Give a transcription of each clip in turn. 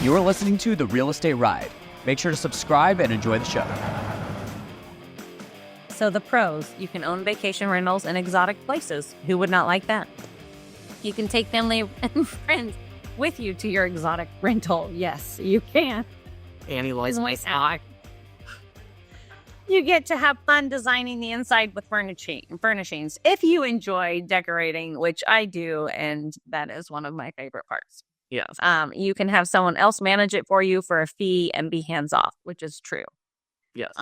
You're listening to The Real Estate Ride. Make sure to subscribe and enjoy the show. So the pros, you can own vacation rentals in exotic places. Who would not like that? You can take family and friends with you to your exotic rental. Yes, you can. Annie likes my sock. You get to have fun designing the inside with furnishings. If you enjoy decorating, which I do, and that is one of my favorite parts. Yes. You can have someone else manage it for you for a fee and be hands off, which is true. Yes.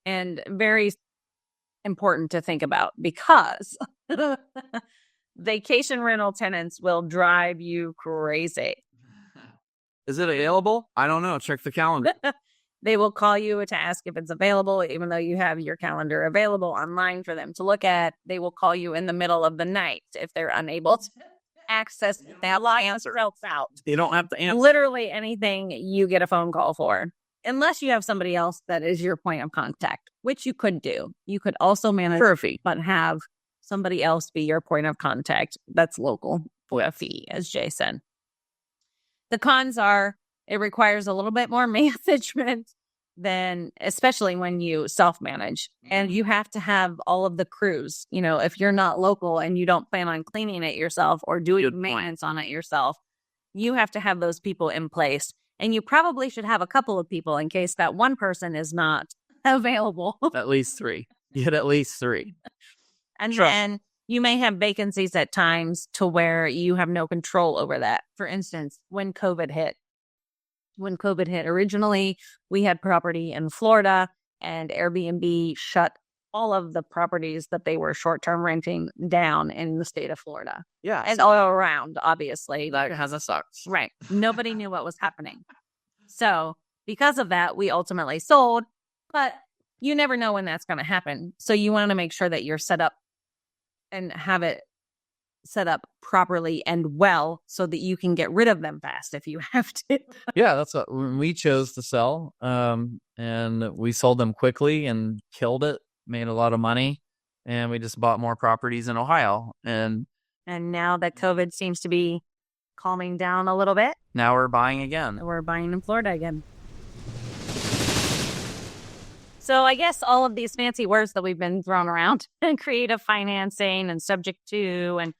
And very important to think about because vacation rental tenants will drive you crazy. Is it available? I don't know. Check the calendar. They will call you to ask if it's available, even though you have your calendar available online for them to look at. They will call you in the middle of the night if they're unable to access that answer else out. You don't have to answer. Literally anything you get a phone call for. Unless you have somebody else that is your point of contact, which you could do. You could also manage For a fee. but have somebody else be your point of contact that's local for a fee, as Jay said. The cons are it requires a little bit more management than, especially when you self-manage. And you have to have all of the crews. You know, if you're not local and you don't plan on cleaning it yourself or doing maintenance on it yourself, you have to have those people in place. And you probably should have a couple of people in case that one person is not available. At least 3. You had at least 3. And then you may have vacancies at times to where you have no control over that. For instance, when COVID hit originally, we had property in Florida and Airbnb shut all of the properties that they were short-term renting down in the state of Florida. Yeah. And all around, obviously. That has a sucks. Right. Nobody knew what was happening. So because of that, we ultimately sold, but you never know when that's going to happen. So you want to make sure that you're set up and have it set up properly and well so that you can get rid of them fast if you have to. Yeah, that's what when we chose to sell. And we sold them quickly and killed it, made a lot of money, and we just bought more properties in Ohio. And now that COVID seems to be calming down a little bit, now we're buying again. we're buying in Florida again. So I guess all of these fancy words that we've been thrown around, and creative financing and subject to, and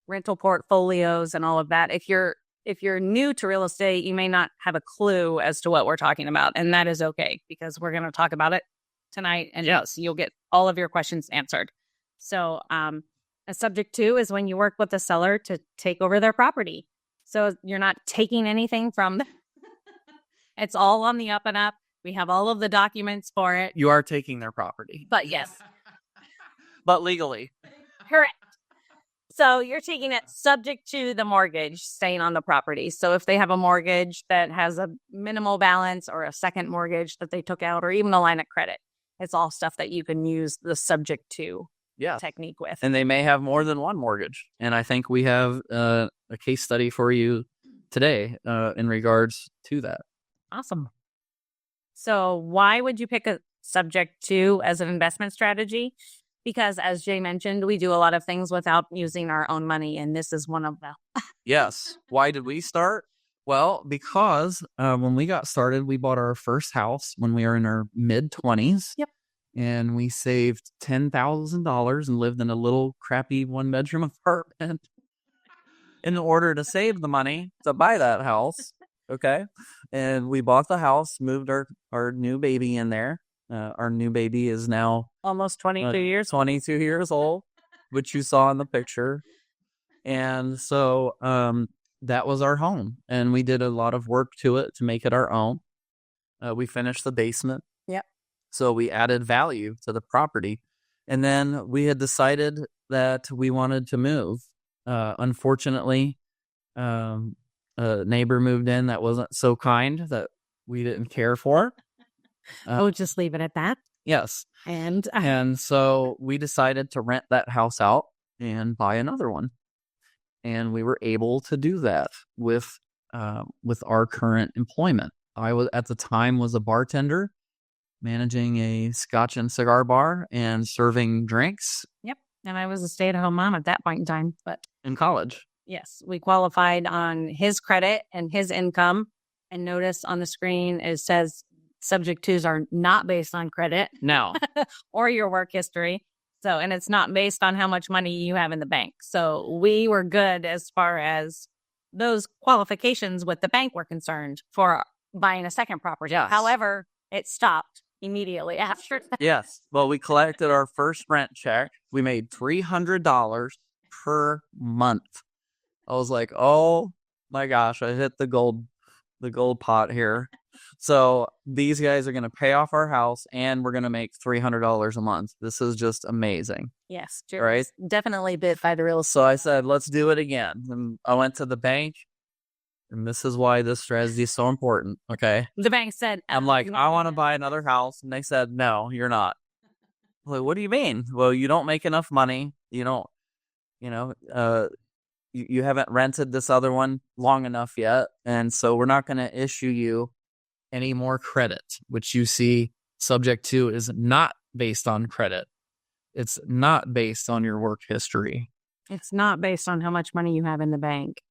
rental portfolios and all of that. If you're new to real estate, you may not have a clue as to what we're talking about, and that is okay because we're going to talk about it tonight, and yes, you'll get all of your questions answered. So a subject to is when you work with the seller to take over their property. So you're not taking anything from them. It's all on the up and up. We have all of the documents for it. You are taking their property. But yes. But legally. Correct. So you're taking it subject to the mortgage staying on the property. So if they have a mortgage that has a minimal balance or a second mortgage that they took out or even a line of credit, it's all stuff that you can use the subject to technique with. And they may have more than one mortgage. And I think we have a case study for you today in regards to that. Awesome. So why would you pick a subject to as an investment strategy? Because as Jay mentioned, we do a lot of things without using our own money, and this is one of them. Yes. Why did we start? Well, because when we got started, we bought our first house when we were in our mid-20s. Yep. And we saved $10,000 and lived in a little crappy one-bedroom apartment in order to save the money to buy that house. Okay. And we bought the house, moved our new baby in there. Our new baby is now almost 22 years. 22 years old, which you saw in the picture. And so that was our home. And we did a lot of work to it to make it our own. We finished the basement. Yep. So we added value to the property. And then we had decided that we wanted to move. Unfortunately, a neighbor moved in that wasn't so kind that we didn't care for. We'll just leave it at that. Yes. And so we decided to rent that house out and buy another one. And we were able to do that with our current employment. I was at the time was a bartender managing a scotch and cigar bar and serving drinks. Yep. And I was a stay-at-home mom at that point in time, but in college. Yes, we qualified on his credit and his income. And notice on the screen it says subject twos are not based on credit No. or your work history. So, and it's not based on how much money you have in the bank. So we were good as far as those qualifications with the bank were concerned for buying a second property. Yes. However, it stopped immediately after that. Yes. Well, we collected our first rent check. We made $300 per month. I was like, oh my gosh, I hit the gold pot here. So these guys are going to pay off our house and we're going to make $300 a month. This is just amazing. Yes, Right? definitely bit by the real estate. So I said, let's do it again. And I went to the bank, and this is why this strategy is so important. Okay. The bank said, I'm like, I want to buy another house. And they said, no, you're not. I'm like, what do you mean? Well, you don't make enough money. You don't, you haven't rented this other one long enough yet. And so we're not going to issue you any more credit, which you see subject to is not based on credit. It's not based on your work history. It's not based on how much money you have in the bank.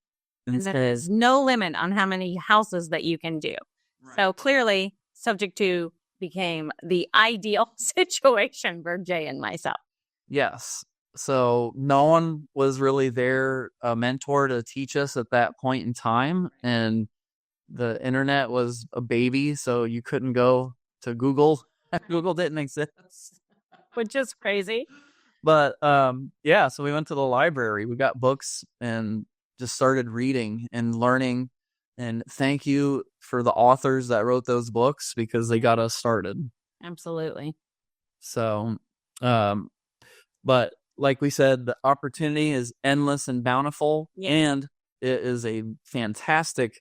And Instead, there is no limit on how many houses that you can do. Right. So clearly, subject to became the ideal situation for Jay and myself. yes. So no one was really there, a mentor to teach us at that point in time. And the internet was a baby, so you couldn't go to Google. Google didn't exist. Which is crazy. But yeah, so we went to the library. We got books and just started reading and learning. And thank you for the authors that wrote those books because they got us started. Absolutely. So, but like we said, the opportunity is endless and bountiful, and it is a fantastic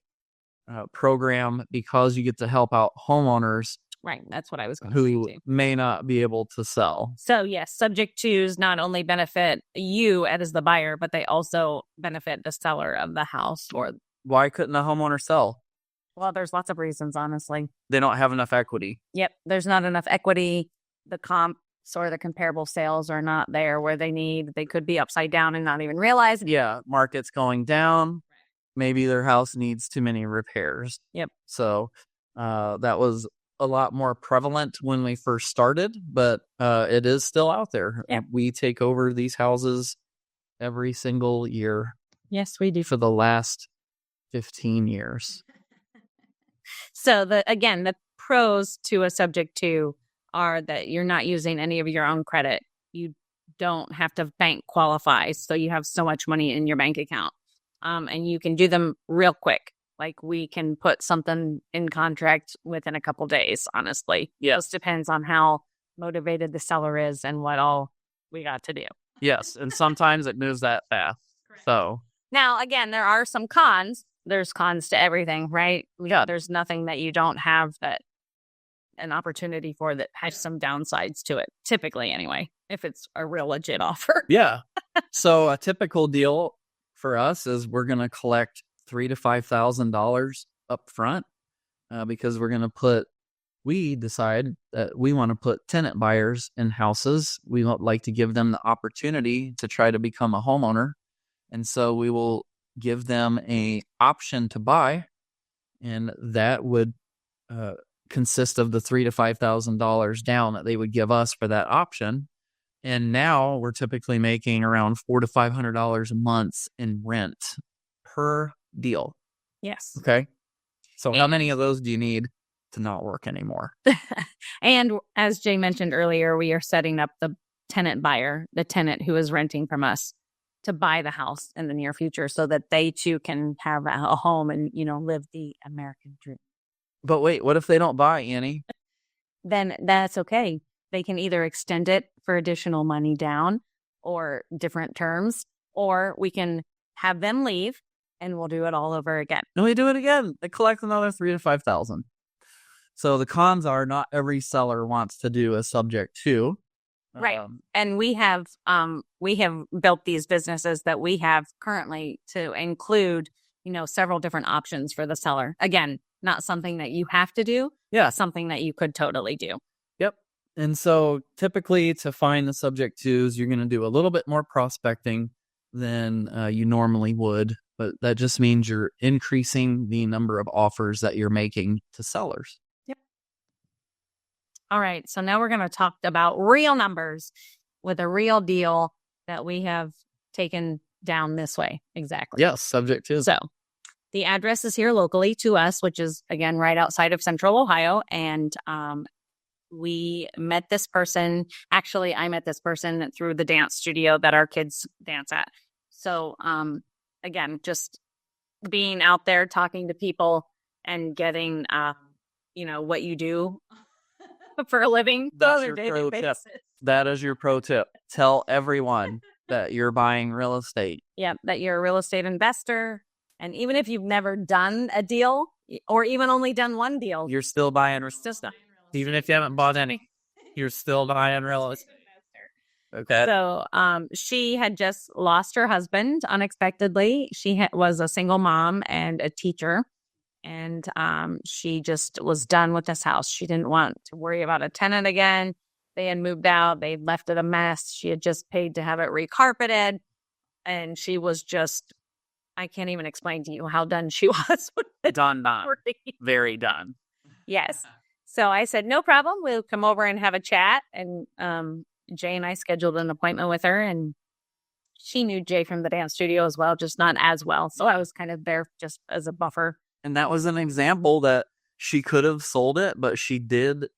program because you get to help out homeowners. Right. That's what I was going who to say. may not be able to sell. So yes, subject twos not only benefit you as the buyer, but they also benefit the seller of the house. Or Why couldn't a homeowner sell? well, there's lots of reasons, honestly. They don't have enough equity. Yep. There's not enough equity. The comps or the comparable sales are not there where they need. They could be upside down and not even realize it. Yeah, market's going down. Maybe their house needs too many repairs. Yep. So that was a lot more prevalent when we first started, but it is still out there. Yep. We take over these houses every single year Yes, we do. for the last 15 years. So the pros to a subject to are that you're not using any of your own credit. You don't have to bank qualify. So you have so much money in your bank account. And you can do them real quick. Like we can put something in contract within a couple days, honestly. Yes. It just depends on how motivated the seller is and what all we got to do. Yes. And sometimes it moves that fast. So Now, again, there are some cons. There's cons to everything, right? Yeah. There's nothing that you don't have that an opportunity for that has some downsides to it, typically anyway, if it's a real legit offer. yeah. So a typical deal for us is we're going to collect $3,000 to $5,000 up front because we decide that we want to put tenant buyers in houses. We would like to give them the opportunity to try to become a homeowner. And so we will give them a option to buy, and that would consist of the $3,000 to $5,000 down that they would give us for that option. And now we're typically making around $400 to $500 a month in rent per deal. Yes. Okay. So how many of those do you need to not work anymore? And as Jay mentioned earlier, we are setting up the tenant buyer, the tenant who is renting from us, to buy the house in the near future so that they too can have a home and, live the American dream. But wait, what if they don't buy, Annie? Then that's okay. They can either extend it for additional money down or different terms, or we can have them leave and we'll do it all over again. And we do it again. They collect another $3,000 to $5,000. So the cons are not every seller wants to do a subject to. Right. And we have built these businesses that we have currently to include, several different options for the seller. Again, not something that you have to do. Yeah. Something that you could totally do. Yep. And so typically to find the subject twos, you're going to do a little bit more prospecting. than you normally would, but that just means you're increasing the number of offers that you're making to sellers. Yep. All right. So now we're going to talk about real numbers with a real deal that we have taken down this way. Exactly. Yes, subject to. So the address is here locally to us, which is, again, right outside of Central Ohio. And we met this person. Actually, I met this person through the dance studio that our kids dance at. So, again, just being out there talking to people and getting, what you do for a living. That's your pro tip. That is your pro tip. Tell everyone that you're buying real estate. Yeah, that you're a real estate investor. And even if you've never done a deal or even only done one deal, you're still buying real estate. Even if you haven't bought any, you're still buying real estate. Okay. So she had just lost her husband unexpectedly. She was a single mom and a teacher. And she just was done with this house. She didn't want to worry about a tenant again. They had moved out. They left it a mess. She had just paid to have it recarpeted. And she was just, I can't even explain to you how done she was. Done. Very done. Yes. So I said, no problem. We'll come over and have a chat. And Jay and I scheduled an appointment with her. And she knew Jay from the dance studio as well, just not as well. So I was kind of there just as a buffer. And that was an example that she could have sold it, but she did.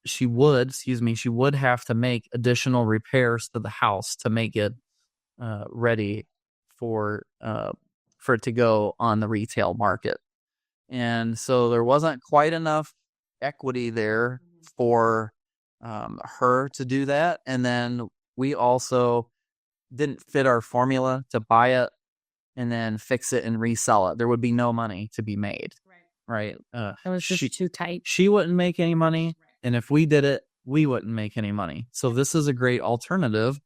She would have to make additional repairs to the house to make it ready for it to go on the retail market. And so there wasn't quite enough equity there for her to do that. And then we also didn't fit our formula to buy it and then fix it and resell it. There would be no money to be made. Right. It was just too tight. She wouldn't make any money. Right. And if we did it, we wouldn't make any money. So this is a great alternative.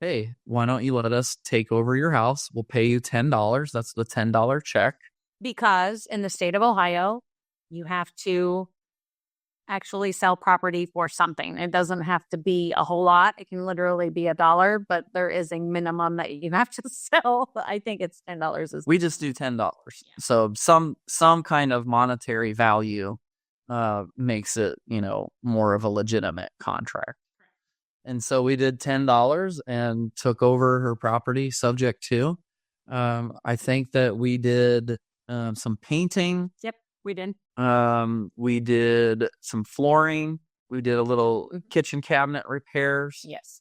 Hey, why don't you let us take over your house? We'll pay you $10. That's the $10 check. Because in the state of Ohio, you have to actually sell property for something. It doesn't have to be a whole lot. It can literally be $1, but there is a minimum that you have to sell. I think it's $10. We just do $10. Yeah. So some kind of monetary value makes it, more of a legitimate contract. And so we did $10 and took over her property subject to. I think that we did some painting. Yep, we did. We did some flooring. We did a little kitchen cabinet repairs. Yes.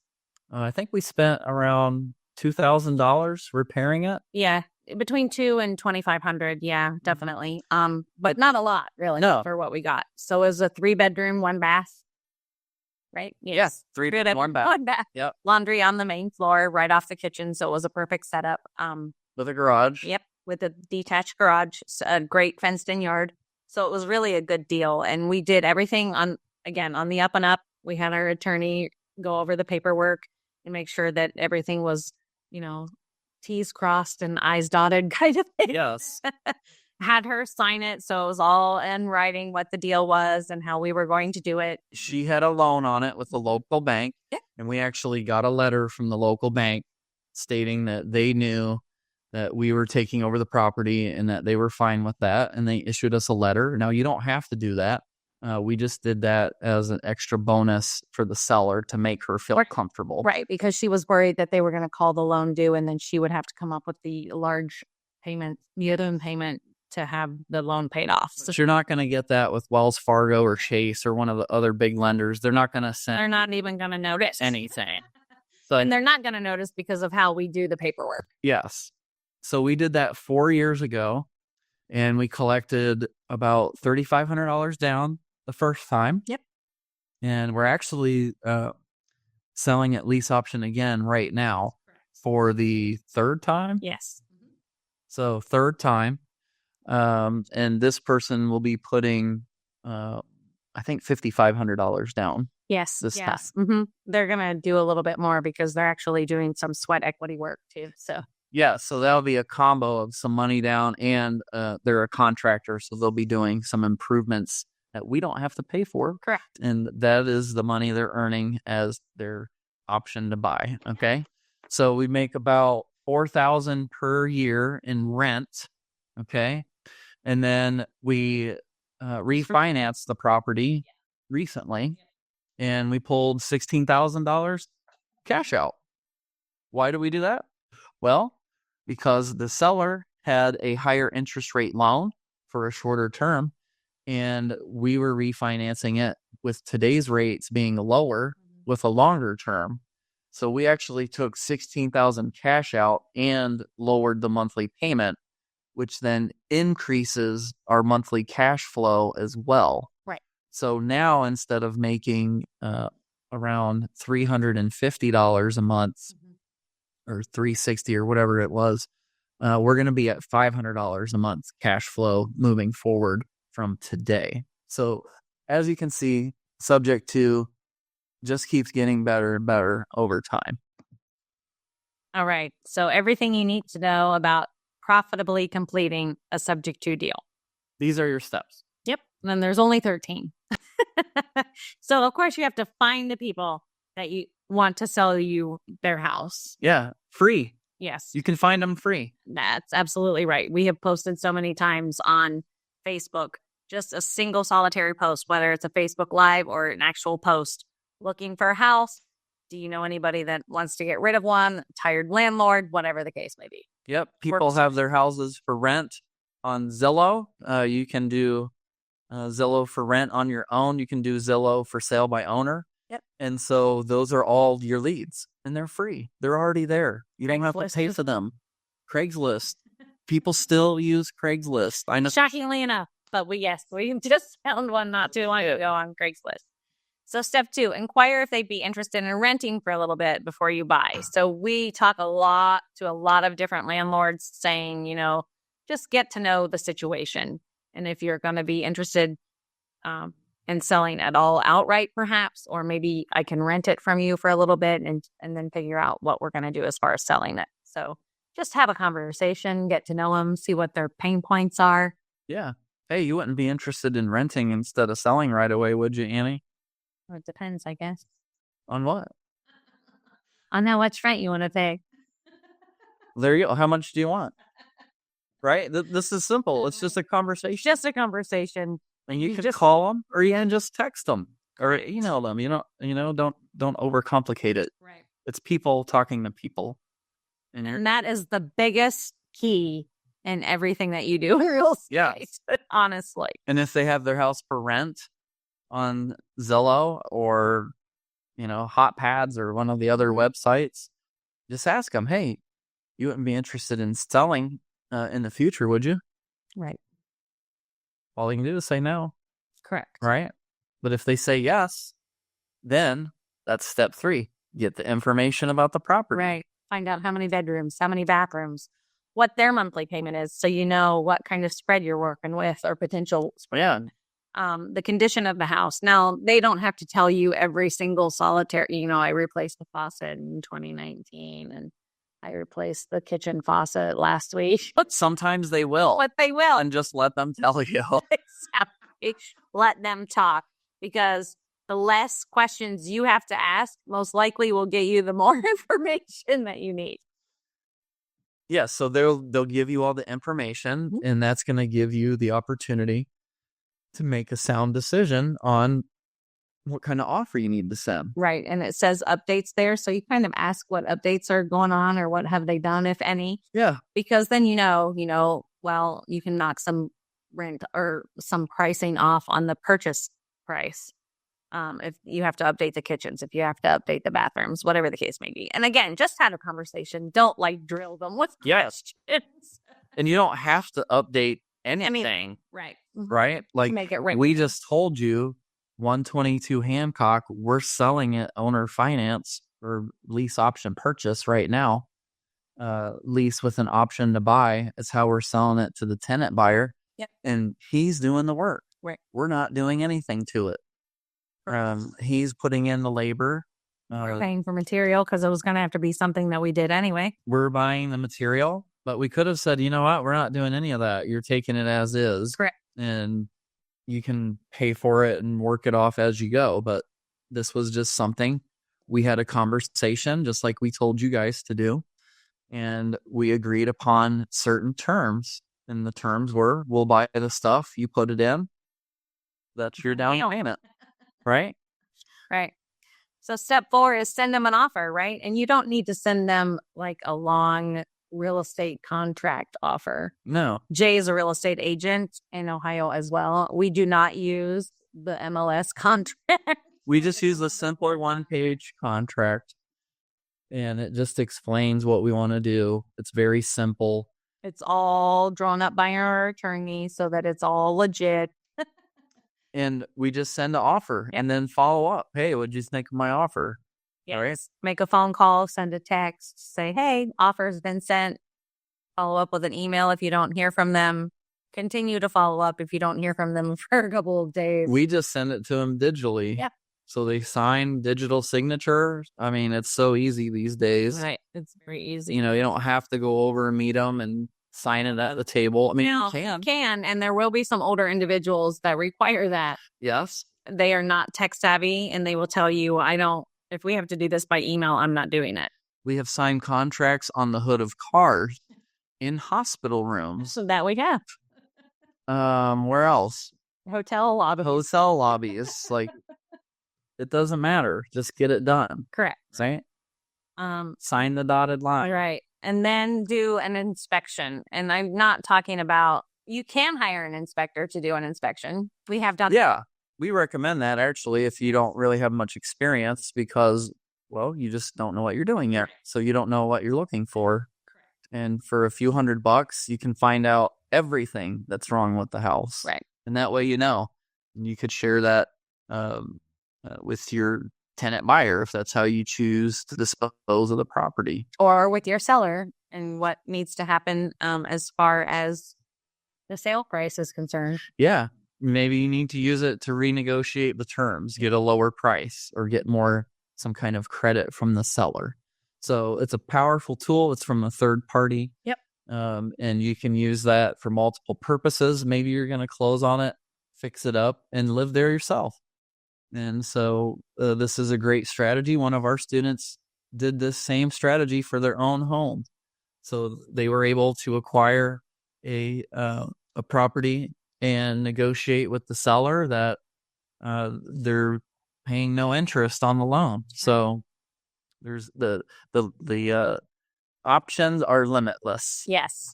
I think we spent around $2,000 repairing it. Yeah, between $2,000 and $2,500. Yeah, definitely. But not a lot, really, for what we got. So it was a 3-bedroom, 1 bath. Right? Yes. 3 bedroom, 1 bath. 1 bath. Yep. Laundry on the main floor, right off the kitchen. So it was a perfect setup. With a garage. Yep. With a detached garage, a great fenced-in yard. So it was really a good deal. And we did everything on the up and up. We had our attorney go over the paperwork and make sure that everything was, T's crossed and I's dotted kind of thing. Yes. Had her sign it. So it was all in writing what the deal was and how we were going to do it. She had a loan on it with the local bank. Yeah. And we actually got a letter from the local bank stating that they knew that we were taking over the property and that they were fine with that. And they issued us a letter. Now, you don't have to do that. We just did that as an extra bonus for the seller to make her feel comfortable. Right, because she was worried that they were going to call the loan due and then she would have to come up with the large payment, the other payment to have the loan paid off. So you're not going to get that with Wells Fargo or Chase or one of the other big lenders. They're not going to send. They're not even going to notice anything. And they're not going to notice because of how we do the paperwork. Yes. So we did that 4 years ago, and we collected about $3,500 down the first time. Yep. And we're actually selling at lease option again right now for the third time. Yes. So third time. And this person will be putting, I think $5,500 down. Yes. This time. Mm-hmm. They're going to do a little bit more because they're actually doing some sweat equity work too. So. Yeah, so that'll be a combo of some money down, and they're a contractor, so they'll be doing some improvements that we don't have to pay for. Correct. And that is the money they're earning as their option to buy. Okay. So we make about $4,000 per year in rent. Okay. And then we refinanced the property recently, and we pulled $16,000 cash out. Why do we do that? Well, because the seller had a higher interest rate loan for a shorter term, and we were refinancing it with today's rates being lower with a longer term. So we actually took $16,000 cash out and lowered the monthly payment, which then increases our monthly cash flow as well. Right. So now instead of making around $350 a month or $360 or whatever it was, we're going to be at $500 a month cash flow moving forward from today. So as you can see, subject to just keeps getting better and better over time. All right. So everything you need to know about profitably completing a subject to deal. These are your steps. Yep. And then there's only 13. So of course you have to find the people that you want to sell you their house. Yeah. Free. Yes. You can find them free. That's absolutely right. We have posted so many times on Facebook, just a single solitary post, whether it's a Facebook Live or an actual post, looking for a house. Do you know anybody that wants to get rid of one? Tired landlord, whatever the case may be. Yep. People have their houses for rent on Zillow. You can do Zillow for rent on your own. You can do Zillow for sale by owner. Yep. And so those are all your leads, and they're free. They're already there. You don't have to pay for them. Craigslist. People still use Craigslist. I know. Shockingly enough, but we just found one not too long ago on Craigslist. So step 2, inquire if they'd be interested in renting for a little bit before you buy. So we talk a lot of different landlords saying, just get to know the situation. And if you're going to be interested in selling at all outright, perhaps, or maybe I can rent it from you for a little bit and then figure out what we're going to do as far as selling it. So just have a conversation, get to know them, see what their pain points are. Yeah. Hey, you wouldn't be interested in renting instead of selling right away, would you, Annie? Well, it depends, I guess. On what? On how much rent you want to pay. There you go. How much do you want? Right? This is simple. It's just a conversation. Just a conversation. And you can call them, or you can just text them or email them. Don't overcomplicate it. Right. It's people talking to people. And that is the biggest key in everything that you do in real estate. Yeah. Honestly. And if they have their house for rent on Zillow or, Hot Pads or one of the other websites, just ask them, hey, you wouldn't be interested in selling in the future, would you? Right. All you can do is say no. Correct. Right? But if they say yes, then that's step 3. Get the information about the property. Right. Find out how many bedrooms, how many bathrooms, what their monthly payment is, so you know what kind of spread you're working with or potential spread. Yeah. The condition of the house. Now, they don't have to tell you every single solitary, I replaced the faucet in 2019 and I replaced the kitchen faucet last week. But sometimes they will. But they will. And just let them tell you. Exactly. Let them talk, because the less questions you have to ask, most likely will get you the more information that you need. Yeah, so they'll give you all the information, and that's going to give you the opportunity to make a sound decision on what kind of offer you need to send. Right. And it says updates there. So you kind of ask what updates are going on or what have they done, if any. Yeah. Because then you can knock some rent or some pricing off on the purchase price. If you have to update the kitchens, if you have to update the bathrooms, whatever the case may be. And again, just have a conversation. Don't drill them with questions. And you don't have to update anything. Right. Right? Make it right. We just told you 122 Hancock, we're selling it owner finance or lease option purchase right now. Lease with an option to buy is how we're selling it to the tenant buyer. Yep. And he's doing the work. Right. We're not doing anything to it. He's putting in the labor. We're paying for material because it was going to have to be something that we did anyway. We're buying the material, but we could have said, you know what? We're not doing any of that. You're taking it as is. Correct. And you can pay for it and work it off as you go. But this was just something we had a conversation just like we told you guys to do. And we agreed upon certain terms. And the terms were, we'll buy the stuff, you put it in. That's your down payment, right? Right. So step 4 is send them an offer, right? And you don't need to send them like a long real estate contract offer. No. Jay is a real estate agent in Ohio as well. We do not use the MLS contract. We just use the simpler 1-page contract. And it just explains what we want to do. It's very simple. It's all drawn up by our attorney so that it's all legit. And we just send the offer and then follow up. Hey, what'd you think of my offer? Yes. All right. Make a phone call, send a text, say, hey, offer's been sent. Follow up with an email if you don't hear from them. Continue to follow up if you don't hear from them for a couple of days. We just send it to them digitally. Yep. So they sign digital signatures. I mean, it's so easy these days. Right. It's very easy. You know, you don't have to go over and meet them and sign it at the table. I mean, No, you can. And there will be some older individuals that require that. Yes. They are not tech savvy and they will tell you, if we have to do this by email, I'm not doing it. We have signed contracts on the hood of cars in hospital rooms. So that we have. Where else? Hotel lobby. Hotel lobbies. Like, it doesn't matter. Just get it done. Correct. Right? Sign the dotted line. Right. And then do an inspection. And I'm not talking about, you can hire an inspector to do an inspection. We have done. Yeah. We recommend that actually if you don't really have much experience because, well, you just don't know what you're doing yet. So you don't know what you're looking for. Correct. And for a few $100, you can find out everything that's wrong with the house. Right. And that way, you know, you could share that with your tenant buyer if that's how you choose to dispose of the property. Or with your seller and what needs to happen as far as the sale price is concerned. Yeah. Maybe you need to use it to renegotiate the terms, get a lower price, or get some kind of credit from the seller. So it's a powerful tool. It's from a third party. Yep. And you can use that for multiple purposes. Maybe you're going to close on it, fix it up, and live there yourself. And so this is a great strategy. One of our students did this same strategy for their own home. So they were able to acquire a property and negotiate with the seller that they're paying no interest on the loan. So there's the options are limitless. Yes.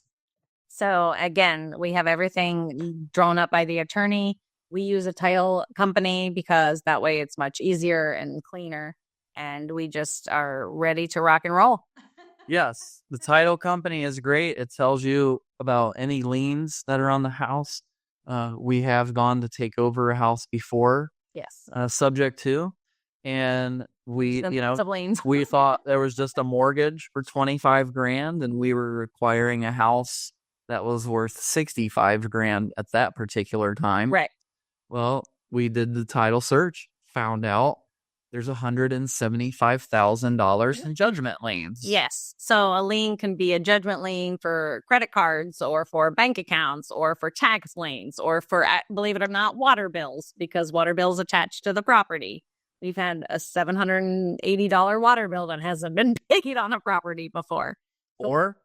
So again, we have everything drawn up by the attorney. We use a title company because that way it's much easier and cleaner. And we just are ready to rock and roll. Yes. The title company is great. It tells you about any liens that are on the house. We have gone to take over a house before. Yes. Subject to. And we, liens. we thought there was just a mortgage for $25,000 and we were requiring a house that was worth $65,000 at that particular time. Right. Well, we did the title search, found out there's $175,000 in judgment liens. Yes. So a lien can be a judgment lien for credit cards or for bank accounts or for tax liens or for, believe it or not, water bills because water bills attached to the property. We've had a $780 water bill that hasn't been paid on a property before. Or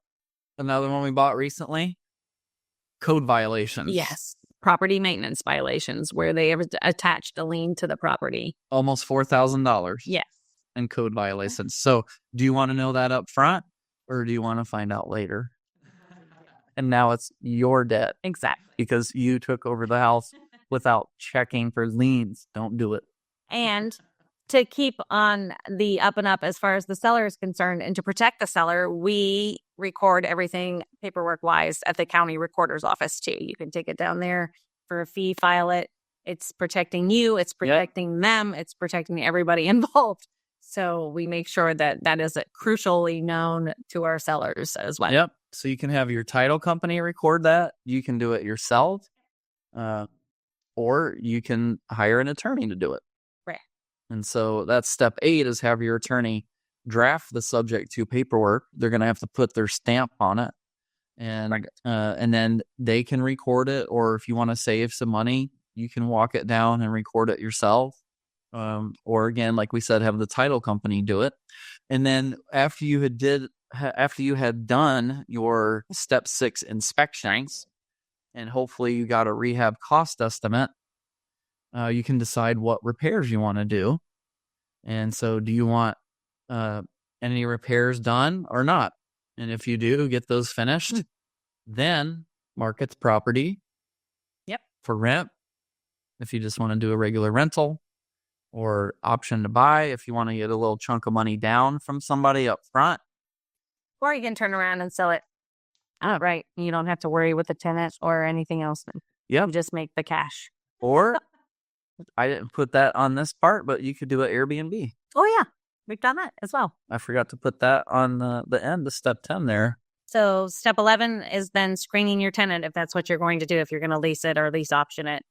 another one we bought recently, code violations. Yes. Property maintenance violations where they have attached a lien to the property. Almost $4,000. Yes. And code violations. So do you want to know that up front or do you want to find out later? And now it's your debt. Exactly. Because you took over the house without checking for liens. Don't do it. And to keep on the up and up as far as the seller is concerned and to protect the seller, we record everything paperwork-wise at the county recorder's office too. You can take it down there for a fee, file it. It's protecting you. It's protecting them. It's protecting everybody involved. So we make sure that that is crucially known to our sellers as well. Yep. So you can have your title company record that. You can do it yourself. Or you can hire an attorney to do it. Right. And so that's step 8 is have your attorney draft the subject to paperwork. They're going to have to put their stamp on it. And then they can record it. Or if you want to save some money, you can walk it down and record it yourself. or again, like we said, have the title company do it. And then after you had done your step 6 inspections, and hopefully you got a rehab cost estimate, you can decide what repairs you want to do. And so, do you want any repairs done or not? And if you do, get those finished. Then market the property. Yep. For rent, if you just want to do a regular rental, or option to buy if you want to get a little chunk of money down from somebody up front. Or you can turn around and sell it outright. You don't have to worry with the tenant or anything else. Yeah. You just make the cash. Or I didn't put that on this part, but you could do an Airbnb. Oh, yeah. We've done that as well. I forgot to put that on the end of step 10 there. So step 11 is then screening your tenant if that's what you're going to do, if you're going to lease it or lease option it.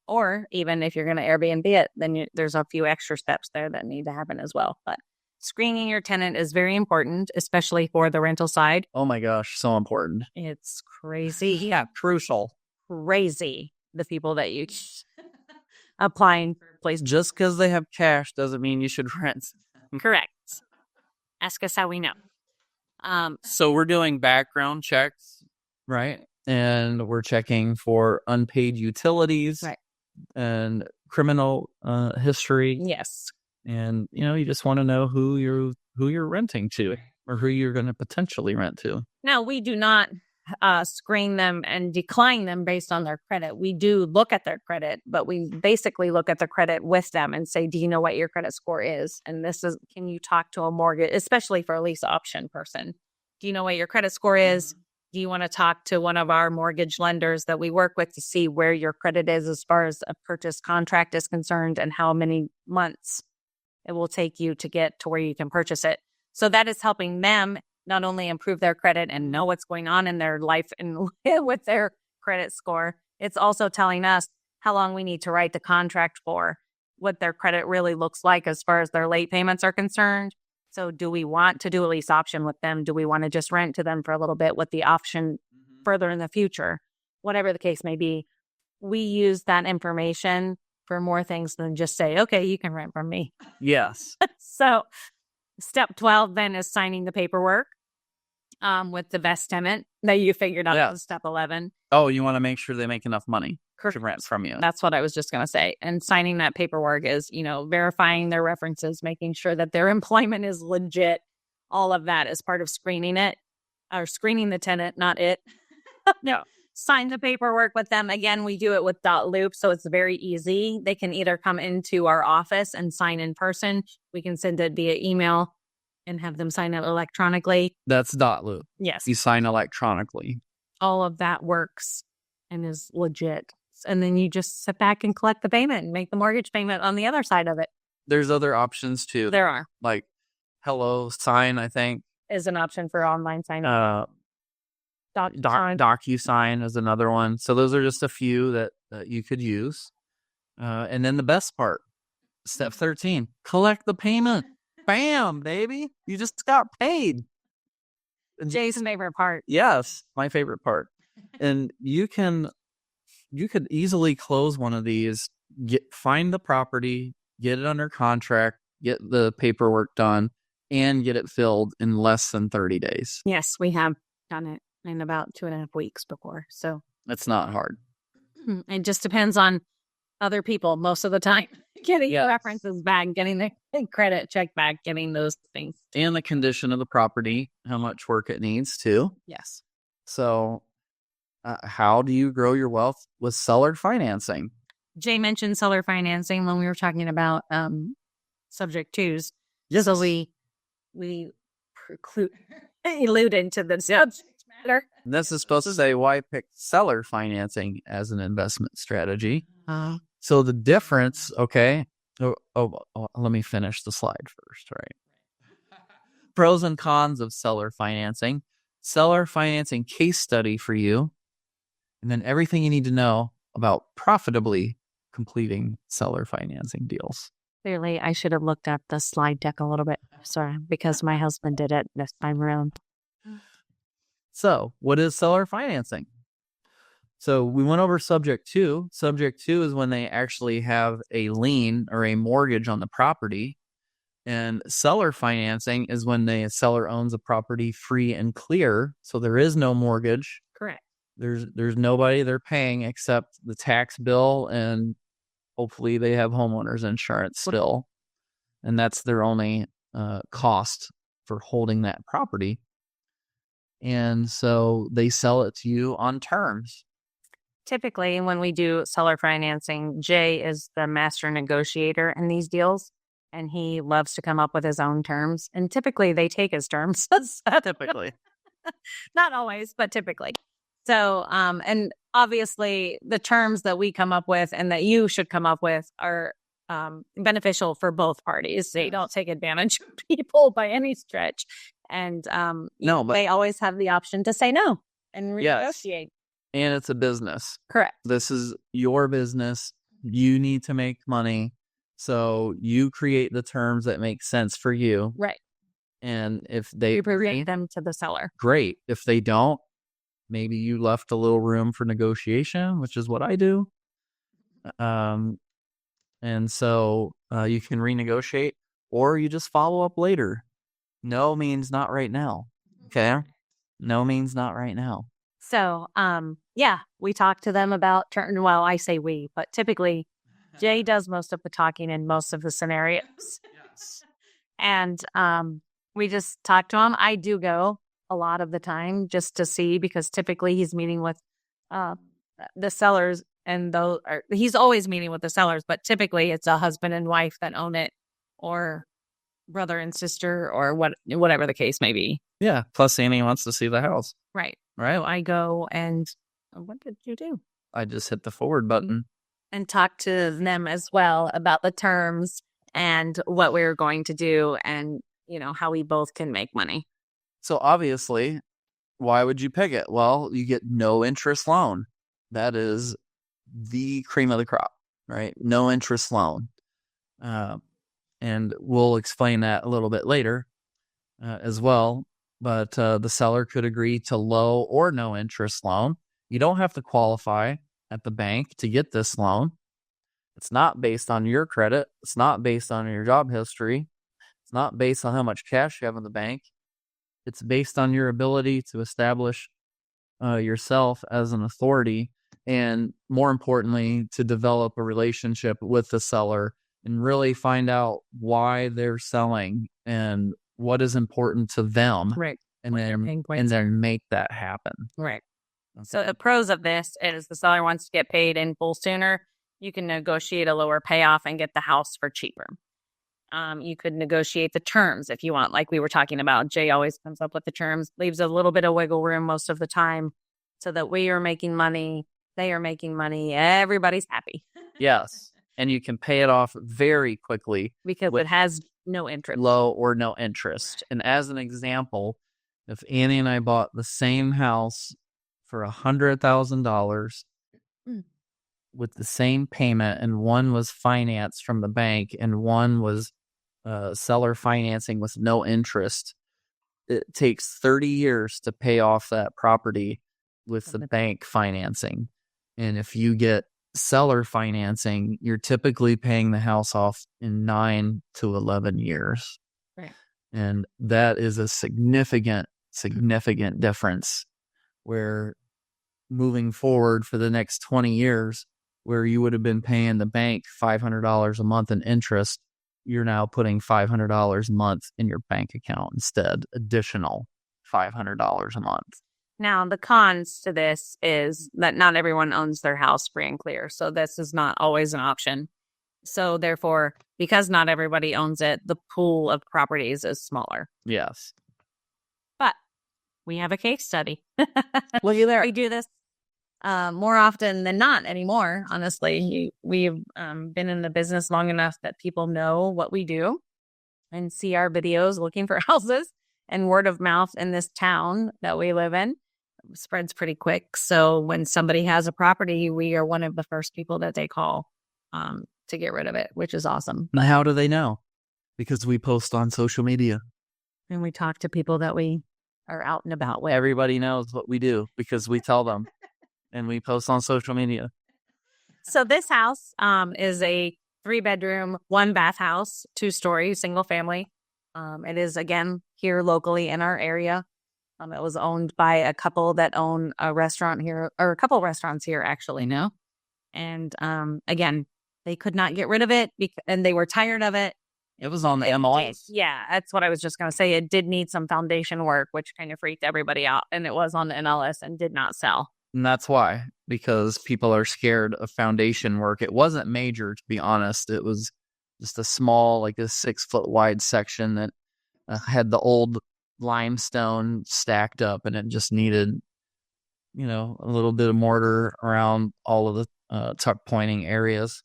Or even if you're going to Airbnb it, then there's a few extra steps there that need to happen as well. But screening your tenant is very important, especially for the rental side. Oh my gosh, so important. It's crazy. Yeah, crucial. Crazy. The people that you applying for place. Just because they have cash doesn't mean you should rent. Correct. Ask us how we know. So we're doing background checks, right? And we're checking for unpaid utilities, right, and criminal history. Yes. And you just want to know who you're renting to, or who you're going to potentially rent to. Now, we do not screen them and decline them based on their credit. We do look at their credit, but we basically look at the credit with them and say, do you know what your credit score is? And can you talk to a mortgage, especially for a lease option person? Do you know what your credit score is? Do you want to talk to one of our mortgage lenders that we work with to see where your credit is as far as a purchase contract is concerned, and how many months it will take you to get to where you can purchase it? So that is helping them not only improve their credit and know what's going on in their life and with their credit score, it's also telling us how long we need to write the contract for, what their credit really looks like as far as their late payments are concerned. So do we want to do a lease option with them? Do we want to just rent to them for a little bit with the option further in the future? Whatever the case may be, we use that information for more things than just say, okay, you can rent from me. Yes. So step 12 then is signing the paperwork with the best tenant that you figured out in step 11. Oh, you want to make sure they make enough money to rent from you. That's what I was just going to say. And signing that paperwork is, verifying their references, making sure that their employment is legit. All of that is part of screening it, or screening the tenant, not it. No. Sign the paperwork with them. Again, we do it with .loop, so it's very easy. They can either come into our office and sign in person. We can send it via email and have them sign it electronically. That's .loop. Yes. You sign electronically. All of that works and is legit. And then you just sit back and collect the payment and make the mortgage payment on the other side of it. There's other options too. There are. Like HelloSign, I think, is an option for online signing. DocuSign is another one. So those are just a few that you could use. And then the best part, step 13, collect the payment. Bam, baby. You just got paid. Jay's favorite part. Yes, my favorite part. And you could easily close one of these, find the property, get it under contract, get the paperwork done, and get it filled in less than 30 days. Yes, we have done it in about 2.5 weeks before. So it's not hard. It just depends on other people most of the time. Getting references back, getting the credit check back, getting those things. And the condition of the property, how much work it needs too. Yes. So how do you grow your wealth with seller financing? Jay mentioned seller financing when we were talking about subject twos. Yes. So we allude into the subject matter. This is supposed to say why pick seller financing as an investment strategy. So the difference, okay. Let me finish the slide first, right? Pros and cons of seller financing. Seller financing case study for you. And then everything you need to know about profitably completing seller financing deals. Clearly, I should have looked at the slide deck a little bit. Sorry, because my husband did it this time around. So, what is seller financing? So we went over subject two. Subject two is when they actually have a lien or a mortgage on the property. And seller financing is when the seller owns a property free and clear. So there is no mortgage. Correct. There's nobody they're paying except the tax bill, and hopefully they have homeowners insurance still. And that's their only cost for holding that property. And so they sell it to you on terms. Typically, when we do seller financing, Jay is the master negotiator in these deals, and he loves to come up with his own terms. And typically, they take his terms. Typically. Not always, but typically. So, and obviously, the terms that we come up with and that you should come up with are beneficial for both parties. They don't take advantage of people by any stretch. And No, but they always have the option to say no and renegotiate. And it's a business. Correct. This is your business. You need to make money. So you create the terms that make sense for you. Right. And if they You present them to the seller. Great. If they don't, maybe you left a little room for negotiation, which is what I do. And so you can renegotiate, or you just follow up later. No means not right now. Okay. No means not right now. So, yeah, we talk to them about well, I say we, but typically Jay does most of the talking in most of the scenarios. Yes. And we just talk to him. I do go a lot of the time just to see, because typically he's meeting with the sellers, and he's always meeting with the sellers, but typically it's a husband and wife that own it, or brother and sister, or whatever the case may be. Yeah. Plus Annie wants to see the house. Right. Right. So I go and what did you do? I just hit the forward button. And talk to them as well about the terms and what we're going to do, and, how we both can make money. So obviously, why would you pick it? Well, you get no interest loan. That is the cream of the crop, right? No interest loan. And we'll explain that a little bit later as well. But the seller could agree to low or no interest loan. You don't have to qualify at the bank to get this loan. It's not based on your credit. It's not based on your job history. It's not based on how much cash you have in the bank. It's based on your ability to establish yourself as an authority, and more importantly, to develop a relationship with the seller and really find out why they're selling and what is important to them. Right. And then make that happen. Right. Okay. So the pros of this is the seller wants to get paid in full sooner. You can negotiate a lower payoff and get the house for cheaper. You could negotiate the terms if you want, like we were talking about. Jay always comes up with the terms, leaves a little bit of wiggle room most of the time, so that we are making money, they are making money, everybody's happy. Yes. And you can pay it off very quickly because it has no interest. Low or no interest. And as an example, if Annie and I bought the same house for $100,000 with the same payment, and one was financed from the bank and one was seller financing with no interest, it takes 30 years to pay off that property with the bank financing. And if you get seller financing, you're typically paying the house off in 9 to 11 years. Right. And that is a significant difference, where moving forward for the next 20 years, where you would have been paying the bank $500 a month in interest, you're now putting $500 a month in your bank account instead, additional $500 a month. Now, the cons to this is that not everyone owns their house free and clear. So this is not always an option. So therefore, because not everybody owns it, the pool of properties is smaller. Yes. But we have a case study. Look at there. We do this more often than not anymore, honestly. We've been in the business long enough that people know what we do and see our videos looking for houses, and word of mouth in this town that we live in spreads pretty quick. So when somebody has a property, we are one of the first people that they call to get rid of it, which is awesome. Now, how do they know? Because we post on social media. And we talk to people that we are out and about with. Everybody knows what we do because we tell them. and we post on social media. So this house is a 3-bedroom, 1-bath house, 2-story, single family. It is, again, here locally in our area. It was owned by a couple that own a restaurant here, or a couple restaurants here actually now. And again, they could not get rid of it and they were tired of it. It was on the MLS. Yeah, that's what I was just going to say. It did need some foundation work, which kind of freaked everybody out. And it was on the MLS and did not sell. And that's why, because people are scared of foundation work. It wasn't major, to be honest. It was just a small, like a 6-foot wide section that had the old limestone stacked up, and it just needed, a little bit of mortar around all of the tuck pointing areas.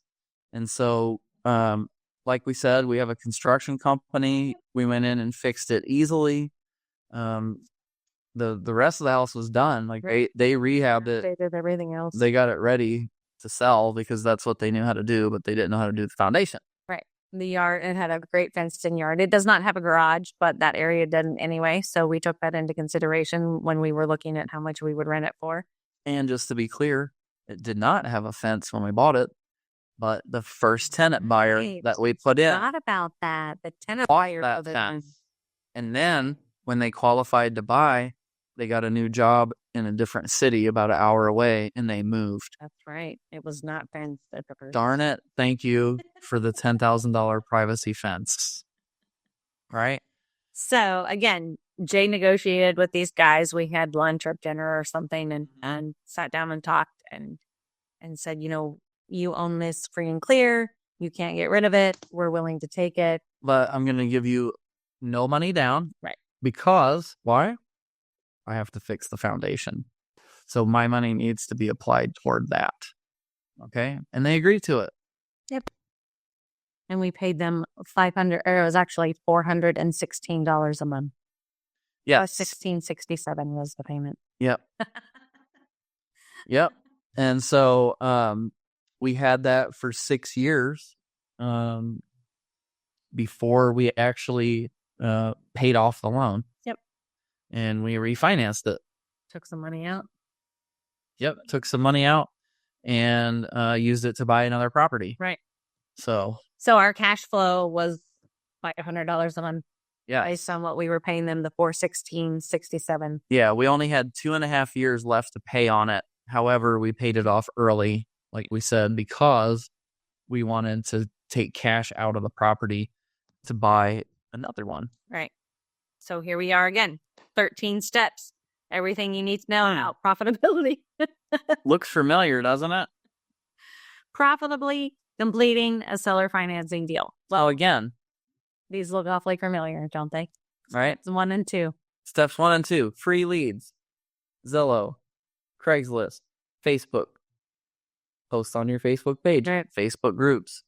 And so, like we said, we have a construction company. We went in and fixed it easily. The rest of the house was done. Like they rehabbed it. They did everything else. They got it ready to sell because that's what they knew how to do, but they didn't know how to do the foundation. Right. The yard, it had a great fenced-in yard. It does not have a garage, but that area didn't anyway. So we took that into consideration when we were looking at how much we would rent it for. And just to be clear, it did not have a fence when we bought it, but the first tenant buyer that we put in Not about that. The tenant buyer that of the fence. And then when they qualified to buy, they got a new job in a different city about an hour away, and they moved. That's right. It was not fenced at the first. Darn it. Thank you for the $10,000 privacy fence. Right? So again, Jay negotiated with these guys. We had lunch or dinner or something and sat down and talked and said, you own this free and clear. You can't get rid of it. We're willing to take it. But I'm going to give you no money down. Right. Because, why? I have to fix the foundation. So my money needs to be applied toward that. Okay? And they agreed to it. Yep. And we paid them $500, or it was actually $416 a month. Yes. $1,667 was the payment. Yep. Yep. And so we had that for 6 years before we actually paid off the loan. Yep. And we refinanced it. Took some money out. Yep. Took some money out and used it to buy another property. Right. So our cash flow was $500 a month. Yeah. Based on what we were paying them, the $416.67. Yeah, we only had 2.5 years left to pay on it. However, we paid it off early, like we said, because we wanted to take cash out of the property to buy another one. Right. So here we are again. 13 steps. Everything you need to know about profitability. Looks familiar, doesn't it? Profitably completing a seller financing deal. Well, again, these look awfully familiar, don't they? Right. Steps 1 and 2. Steps 1 and 2. Free leads. Zillow. Craigslist. Facebook. Post on your Facebook page. Right. Facebook groups.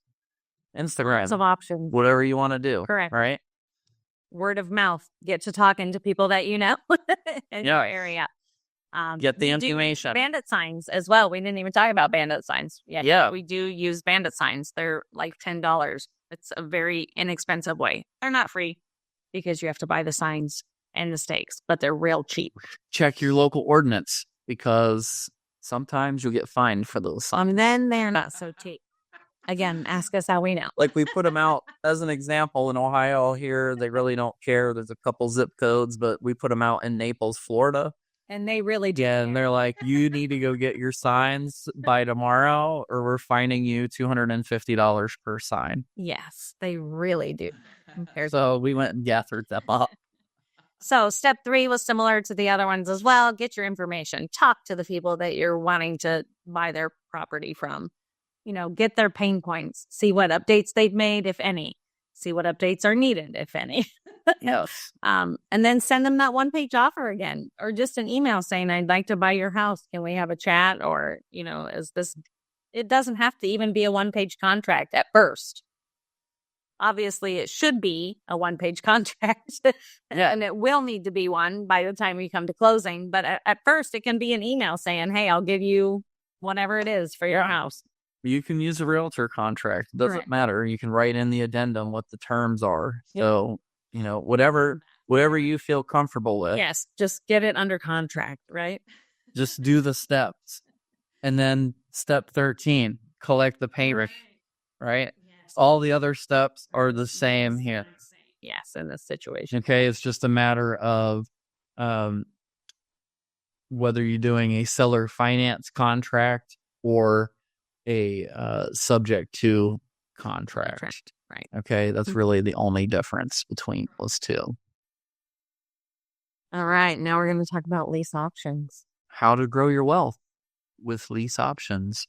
Instagram. Lots of options. Whatever you want to do. Correct. Right? Word of mouth. Get to talking to people that you know in your area. Get the information. Bandit signs as well. We didn't even talk about bandit signs. Yeah. We do use bandit signs. They're like $10. It's a very inexpensive way. They're not free because you have to buy the signs and the stakes, but they're real cheap. Check your local ordinance because sometimes you'll get fined for those signs. And then they're not so cheap. Again, ask us how we know. Like we put them out as an example in Ohio here. They really don't care. There's a couple zip codes, but we put them out in Naples, Florida. And they really do. Yeah, and they're like, you need to go get your signs by tomorrow or we're fining you $250 per sign. Yes, they really do. So we went and gathered them up. So step 3 was similar to the other ones as well. Get your information. Talk to the people that you're wanting to buy their property from. Get their pain points. See what updates they've made, if any. See what updates are needed, if any. Yes. And then send them that 1-page offer again, or just an email saying, I'd like to buy your house. Can we have a chat? Or, is this, it doesn't have to even be a 1-page contract at first. Obviously, it should be a 1-page contract, and it will need to be one by the time we come to closing. But at first, it can be an email saying, hey, I'll give you whatever it is for your house. You can use a realtor contract. It doesn't Correct. matter. You can write in the addendum what the terms are. Yep. So, whatever you feel comfortable with. Yes, just get it under contract, right? Just do the steps. And then step 13, collect the payment, right? All the other steps are the same here. Yes, in this situation. Okay, it's just a matter of whether you're doing a seller finance contract or a subject to contract. Right. Okay, that's really the only difference between those two. All right, now we're going to talk about lease options. How to grow your wealth with lease options.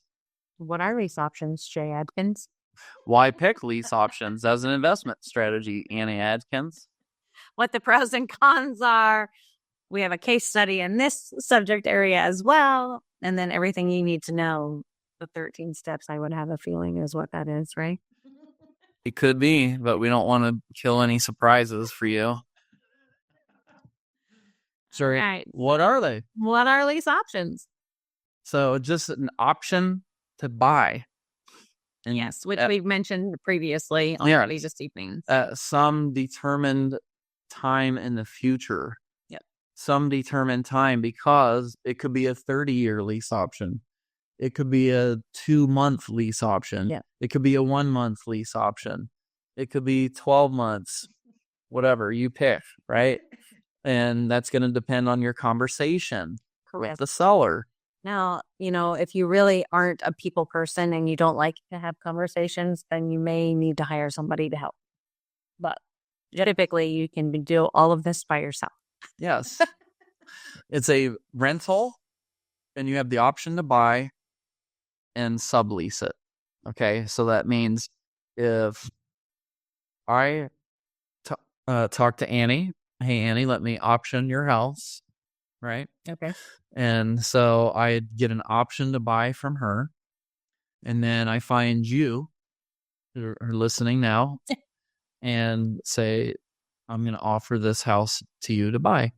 What are lease options, Jay Adkins? Why pick lease options as an investment strategy, Annie Adkins? What the pros and cons are. We have a case study in this subject area as well. And then everything you need to know. The 13 steps, I would have a feeling, is what that is, right? It could be, but we don't want to kill any surprises for you. Sorry. Right. What are they? What are lease options? So just an option to buy. And Yes, which we've mentioned previously already this evening. At some determined time in the future. Yep. Some determined time, because it could be a 30-year lease option. It could be a 2-month lease option. Yeah. It could be a 1-month lease option. It could be 12 months, whatever you pick, right? And that's going to depend on your conversation with the seller. Now, if you really aren't a people person and you don't like to have conversations, then you may need to hire somebody to help. But typically, you can do all of this by yourself. Yes. It's a rental, and you have the option to buy and sublease it. Okay, so that means if I talk to Annie, hey, Annie, let me option your house, right? Okay. And so I get an option to buy from her. And then I find you who are listening now and say, I'm going to offer this house to you to buy.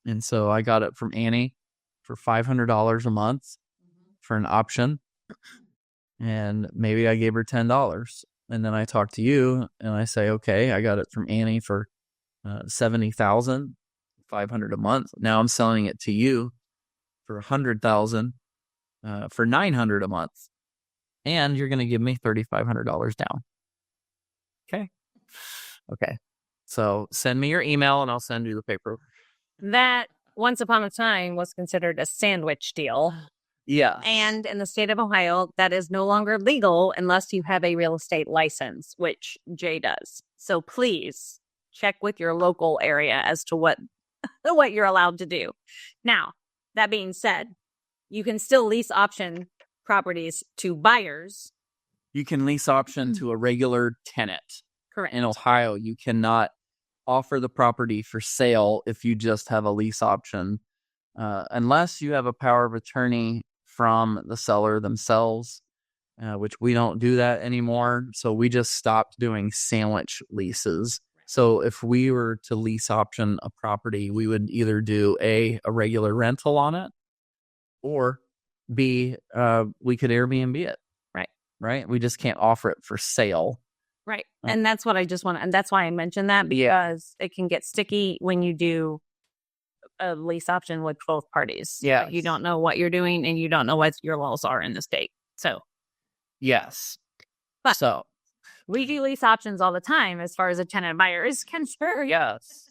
And so I got it from Annie for $500 a month for an option. And maybe I gave her $10. And then I talk to you and I say, okay, I got it from Annie for $70,500 a month. Now I'm selling it to you for $100,000 for $900 a month. And you're going to give me $3,500 down. Okay. So send me your email and I'll send you the paper. That once upon a time was considered a sandwich deal. Yeah. And in the state of Ohio, that is no longer legal unless you have a real estate license, which Jay does. So please check with your local area as to what you're allowed to do. Now, that being said, you can still lease option properties to buyers. You can lease option to a regular tenant. Correct. In Ohio, you cannot offer the property for sale if you just have a lease option, unless you have a power of attorney from the seller themselves, which we don't do that anymore. So we just stopped doing sandwich leases. So if we were to lease option a property, we would either do a regular rental on it, or B, we could Airbnb it. Right. We just can't offer it for sale. Right. And that's what I just want to, and that's why I mentioned that, because it can get sticky when you do a lease option with both parties. Yeah. You don't know what you're doing and you don't know what your laws are in the state. So, yes. But so we do lease options all the time as far as a tenant buyer is concerned. Yes.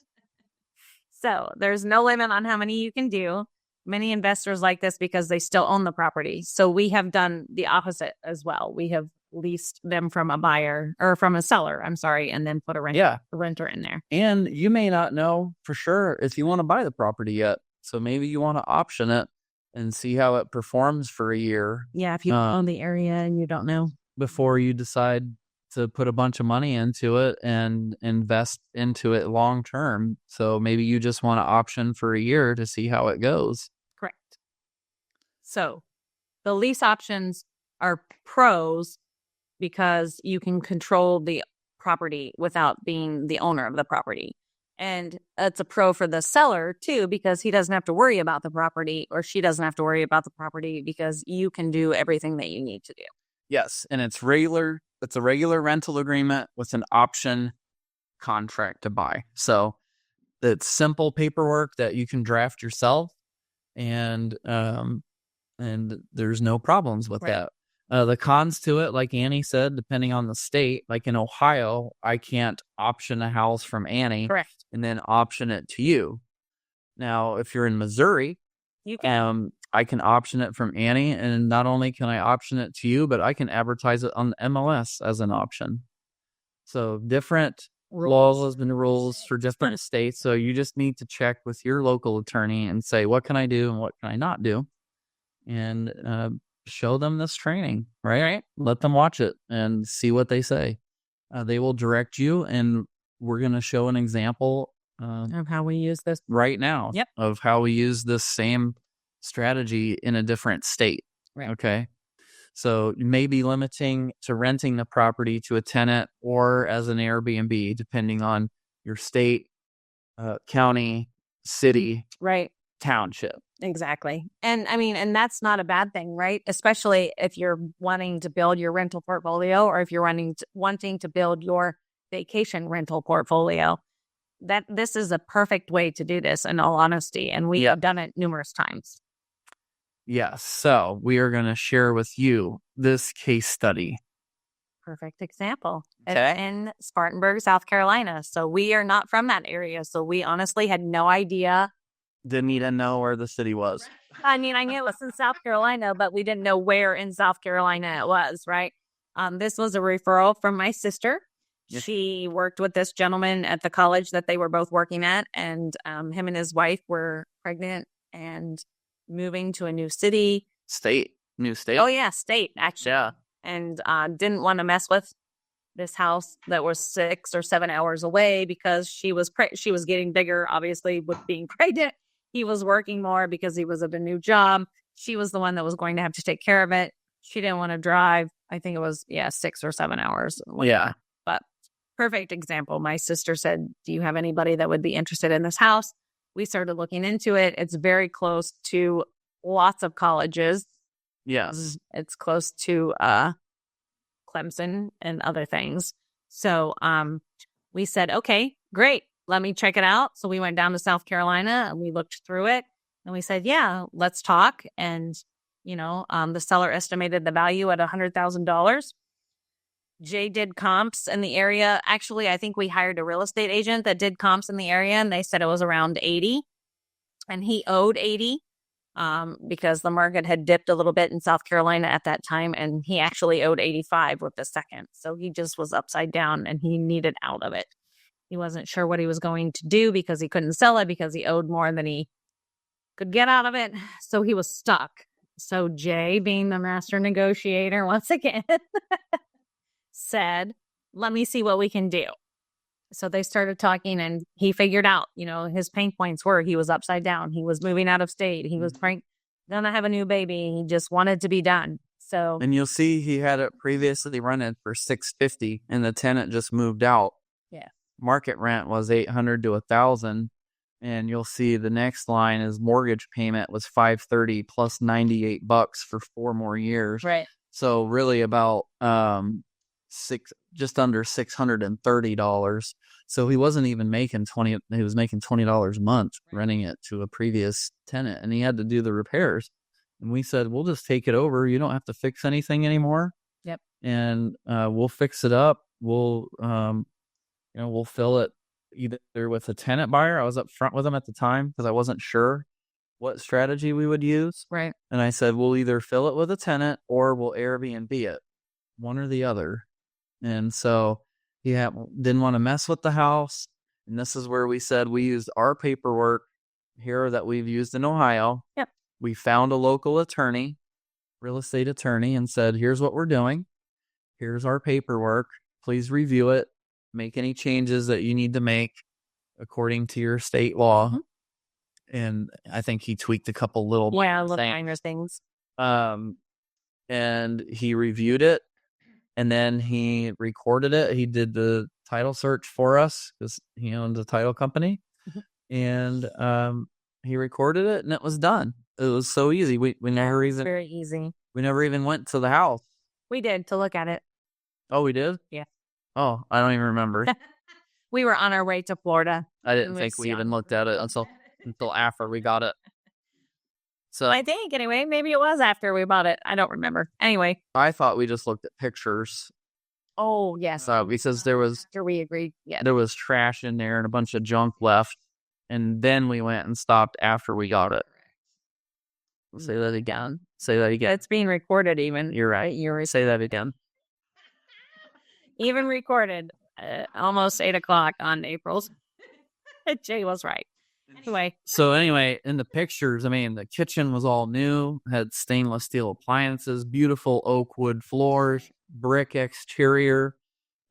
So there's no limit on how many you can do. Many investors like this because they still own the property. So we have done the opposite as well. We have leased them from a buyer or from a seller, and then put a renter in there. And you may not know for sure if you want to buy the property yet. So maybe you want to option it and see how it performs for a year. Yeah, if you own the area and you don't know. Before you decide to put a bunch of money into it and invest into it long term. So maybe you just want to option for a year to see how it goes. Correct. So the lease options are pros because you can control the property without being the owner of the property. And it's a pro for the seller too, because he doesn't have to worry about the property, or she doesn't have to worry about the property, because you can do everything that you need to do. Yes. And it's a regular rental agreement with an option contract to buy. So it's simple paperwork that you can draft yourself. And and there's no problems with Right. that. The cons to it, like Annie said, depending on the state, like in Ohio, I can't option a house from Annie Correct. and then option it to you. Now, if you're in Missouri, You can. I can option it from Annie, and not only can I option it to you, but I can advertise it on the MLS as an option. So different laws and rules for different states. So you just need to check with your local attorney and say, what can I do and what can I not do? And show them this training, right? Let them watch it and see what they say. They will direct you, and we're going to show an example Of how we use this. right now Yep. of how we use this same strategy in a different state. Right. Okay. So you may be limiting to renting the property to a tenant or as an Airbnb, depending on your state, county, city, Right. township. Exactly. And I mean, and that's not a bad thing, right? Especially if you're wanting to build your rental portfolio, or if you're wanting to build your vacation rental portfolio. That this is a perfect way to do this, in all honesty. And we have done it numerous times. Yes. So we are going to share with you this case study. Perfect example. Okay. It's in Spartanburg, South Carolina. So we are not from that area. So we honestly had no idea. Didn't even know where the city was. I mean, I knew it was in South Carolina, but we didn't know where in South Carolina it was, right? This was a referral from my sister. Yes. She worked with this gentleman at the college that they were both working at, and him and his wife were pregnant and moving to a new city. New state. Oh, yeah, state, actually. Yeah. And didn't want to mess with this house that was 6 or 7 hours away because she was getting bigger, obviously, with being pregnant. He was working more because he was at a new job. She was the one that was going to have to take care of it. She didn't want to drive. I think it was, 6 or 7 hours. Yeah. But perfect example. My sister said, do you have anybody that would be interested in this house? We started looking into it. It's very close to lots of colleges. Yes. It's close to Clemson and other things. So we said, okay, great. Let me check it out. So we went down to South Carolina and we looked through it and we said, yeah, let's talk. And, the seller estimated the value at $100,000. Jay did comps in the area. Actually, I think we hired a real estate agent that did comps in the area, and they said it was around 80. And he owed 80 because the market had dipped a little bit in South Carolina at that time, and he actually owed 85 with the second. So he just was upside down, and he needed out of it. He wasn't sure what he was going to do because he couldn't sell it because he owed more than he could get out of it. So he was stuck. So Jay, being the master negotiator once again, said, let me see what we can do. So they started talking and he figured out, his pain points were he was upside down. He was moving out of state. He was going to have a new baby. He just wanted to be done. So, and you'll see he had it previously rented for $650 and the tenant just moved out. Yeah. Market rent was $800 to $1,000. And you'll see the next line is mortgage payment was $530 plus $98 for 4 more years. Right. So really about just under $630. So he wasn't even making $20. He was making $20 a month renting it to a previous tenant, and he had to do the repairs. And we said, we'll just take it over. You don't have to fix anything anymore. Yep. And we'll fix it up. We'll we'll fill it either with a tenant buyer. I was up front with him at the time because I wasn't sure what strategy we would use. Right. And I said, we'll either fill it with a tenant or we'll Airbnb it, one or the other. And so he didn't want to mess with the house. And this is where we said we used our paperwork here that we've used in Ohio. Yep. We found a local attorney, real estate attorney, and said, here's what we're doing. Here's our paperwork. Please review it. Make any changes that you need to make according to your state law. Mm-hmm. And I think he tweaked a couple little minor things. And he reviewed it, and then he recorded it. He did the title search for us because he owned a title company. Mm-hmm. And he recorded it, and it was done. It was so easy. We never even very easy. We never even went to the house. We did to look at it. Oh, we did? Yeah. Oh, I don't even remember. We were on our way to Florida. I didn't think we even looked at it until after we got it. So I think anyway, maybe it was after we bought it. I don't remember. Anyway. I thought we just looked at pictures. Oh, yes. Because After we agreed. Yeah. there was trash in there and a bunch of junk left. And then we went and stopped after we got it. Say that again. Say that again. It's being recorded even. You're right. Say that again. Even recorded almost 8:00 on April's. Jay was right. Anyway, in the pictures, I mean, the kitchen was all new, had stainless steel appliances, beautiful oak wood floors, brick exterior.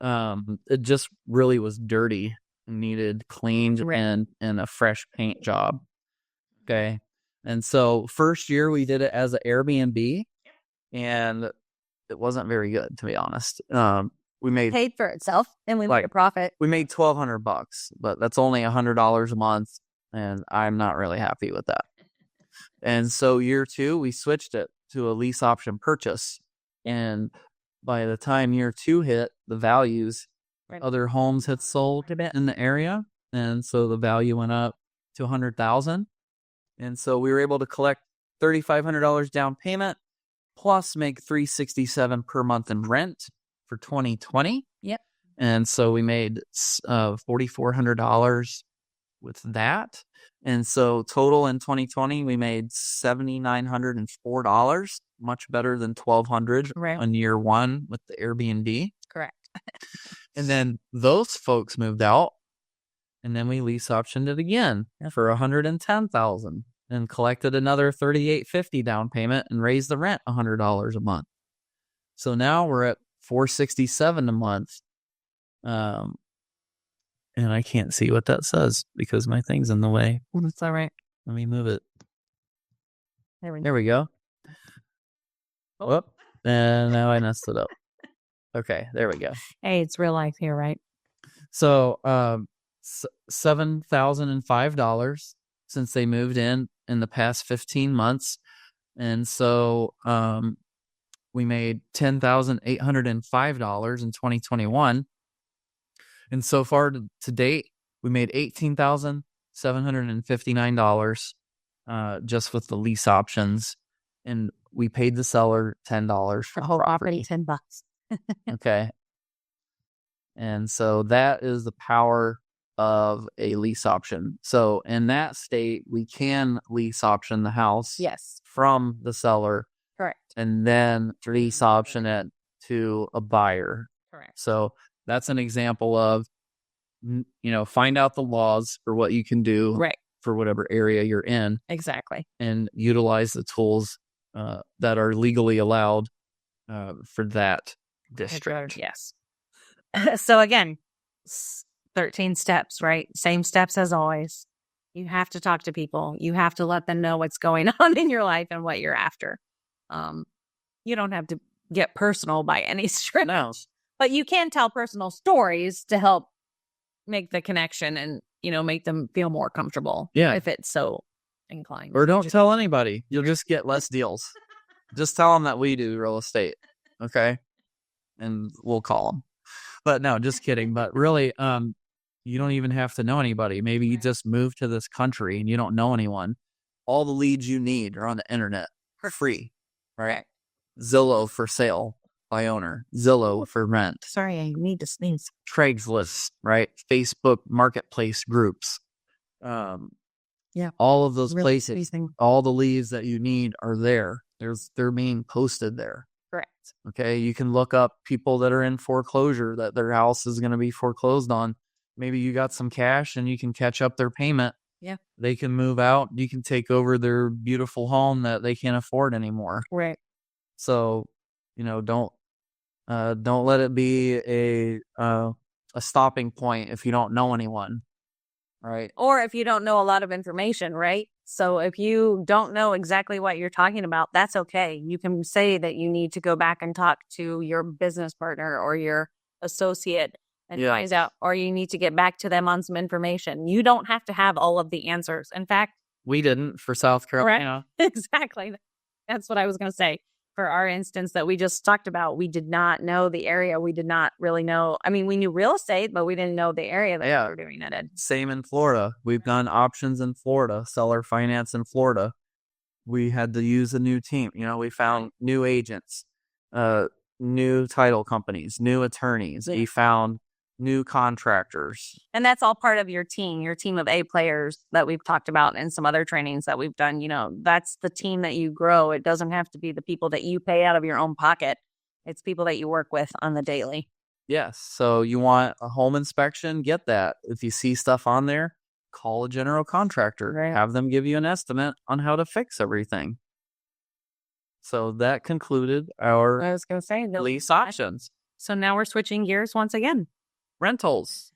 It just really was dirty, needed cleaned and a fresh paint job. Okay. And so first year we did it as an Airbnb, and it wasn't very good, to be honest. We made paid for itself, and we made a profit. We made $1,200, but that's only $100 a month, and I'm not really happy with that. And so year 2, we switched it to a lease option purchase, and by the time year 2 hit, the values, other homes had sold in the area, and so the value went up to $100,000, and so we were able to collect $3,500 down payment, plus make $367 per month in rent for 2020. Yep. And so we made $4,400 with that. And so total in 2020, we made $7,904, much better than $1,200 on year 1 with the Airbnb. Correct. And then those folks moved out, and then we lease optioned it again for $110,000 and collected another $3,850 down payment and raised the rent $100 a month. So now we're at $467 a month. And I can't see what that says because my thing's in the way. That's all right. Let me move it. There we go. Oh. And now I messed it up. Okay, there we go. Hey, it's real life here, right? So $7,005 since they moved in the past 15 months. And so we made $10,805 in 2021. And so far to date, we made $18,759 just with the lease options. And we paid the seller $10 for the whole property, $10. Okay. And so that is the power of a lease option. So in that state, we can lease option the house from the seller. Correct. And then lease option it to a buyer. Correct. So that's an example of, find out the laws for what you can do for whatever area you're in. Exactly. And utilize the tools that are legally allowed for that district. Yes. So again, 13 steps, right? Same steps as always. You have to talk to people. You have to let them know what's going on in your life and what you're after. You don't have to get personal by any stretch. No. But you can tell personal stories to help make the connection and, make them feel more comfortable. Yeah. If it's so inclined. Or don't tell anybody. You'll just get less deals. Just tell them that we do real estate. Okay. And we'll call them. But no, just kidding. But really, you don't even have to know anybody. Maybe you just moved to this country and you don't know anyone. All the leads you need are on the internet for free. Right. Zillow for sale by owner. Zillow for rent. Sorry, I need to sneeze. Craigslist, right? Facebook marketplace groups. All of those places, sneezing. All the leads that you need are there. They're being posted there. Correct. Okay. You can look up people that are in foreclosure that their house is going to be foreclosed on. Maybe you got some cash and you can catch up their payment. Yeah. They can move out. You can take over their beautiful home that they can't afford anymore. Right. So, don't let it be a stopping point if you don't know anyone. Right. Or if you don't know a lot of information, right? So if you don't know exactly what you're talking about, that's okay. You can say that you need to go back and talk to your business partner or your associate and find out, or you need to get back to them on some information. You don't have to have all of the answers. In fact, we didn't for South Carolina. Exactly. That's what I was going to say. For our instance that we just talked about, we did not know the area. We did not really know. I mean, we knew real estate, but we didn't know the area that we were doing it in. Same in Florida. We've done options in Florida, seller finance in Florida. we had to use a new team. We found new agents, new title companies, new attorneys. We found new contractors. And that's all part of your team of A players that we've talked about in some other trainings that we've done. That's the team that you grow. It doesn't have to be the people that you pay out of your own pocket. It's people that you work with on the daily. Yes. So you want a home inspection? Get that. If you see stuff on there, call a general contractor. Right. Have them give you an estimate on how to fix everything. So that concluded our I was going to say lease options. So now we're switching gears once again. Rentals.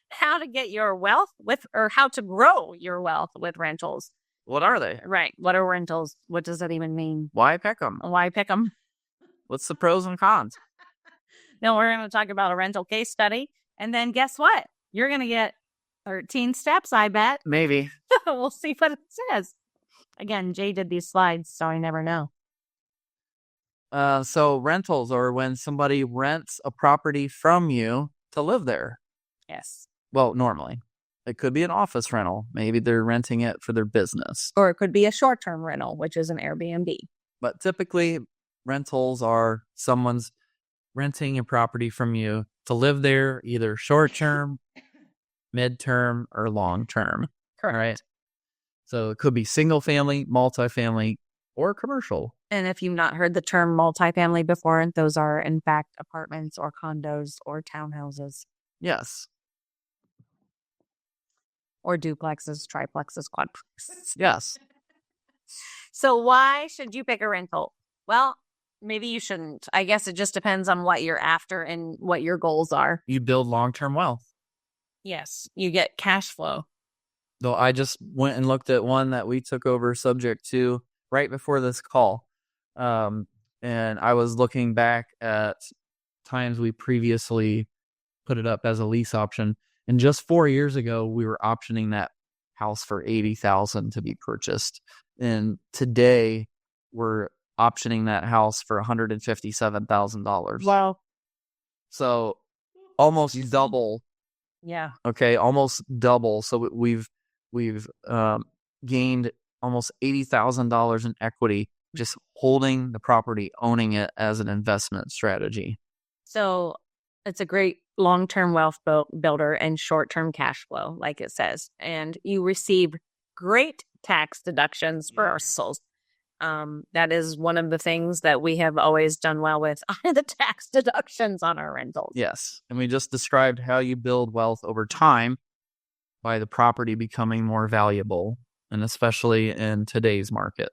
How to get your wealth or how to grow your wealth with rentals. What are they? Right. What are rentals? What does that even mean? Why pick them? Why pick them? What's the pros and cons? Now we're going to talk about a rental case study. And then guess what? You're going to get 13 steps, I bet. Maybe. We'll see what it says. Again, Jay did these slides, so I never know. So rentals are when somebody rents a property from you to live there. Yes. Well, normally. It could be an office rental. Maybe they're renting it for their business. Or it could be a short-term rental, which is an Airbnb. But typically, rentals are someone's renting a property from you to live there, either short-term, mid-term, or long-term. Correct. Right? So it could be single-family, multifamily, or commercial. And if you've not heard the term multifamily before, those are, in fact, apartments or condos or townhouses. Yes. Or duplexes, triplexes, quadplexes. Yes. So why should you pick a rental? Well, maybe you shouldn't. I guess it just depends on what you're after and what your goals are. You build long-term wealth. Yes. You get cash flow. Though I just went and looked at one that we took over subject to right before this call. And I was looking back at times we previously put it up as a lease option. And just 4 years ago, we were optioning that house for $80,000 to be purchased. And today, we're optioning that house for $157,000. Wow. So almost double. Yeah. Okay, almost double. So we've gained almost $80,000 in equity just holding the property, owning it as an investment strategy. So it's a great long-term wealth builder and short-term cash flow, like it says. And you receive great tax deductions for our souls. That is one of the things that we have always done well with, the tax deductions on our rentals. Yes. And we just described how you build wealth over time by the property becoming more valuable, and especially in today's market.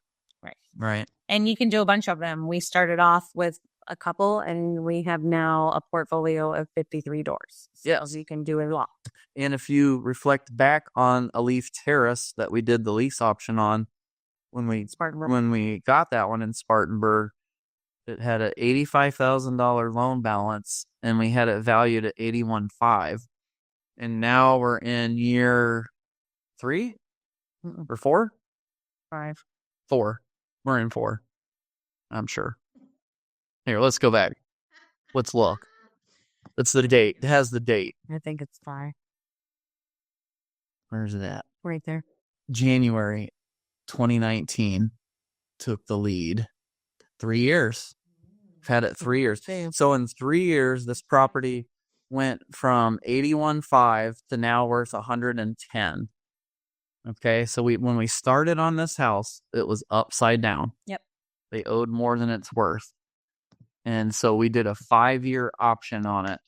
Right. And you can do a bunch of them. We started off with a couple, and we have now a portfolio of 53 doors. Yeah. So you can do a lot. And if you reflect back on a Leaf Terrace that we did the lease option on, when we got that one in Spartanburg, it had an $85,000 loan balance, and we had it valued at $81,500. And now we're in year 3 or 4? 5. 4. We're in 4. I'm sure. Here, let's go back. Let's look. That's the date. It has the date. I think it's 5. Where's it at? Right there. January 2019 took the lead. 3 years. I've had it 3 years. Damn. So in 3 years, this property went from $81,500 to now worth $110,000. Okay, so when we started on this house, it was upside down. Yep. They owed more than it's worth. And so we did a 5-year option on it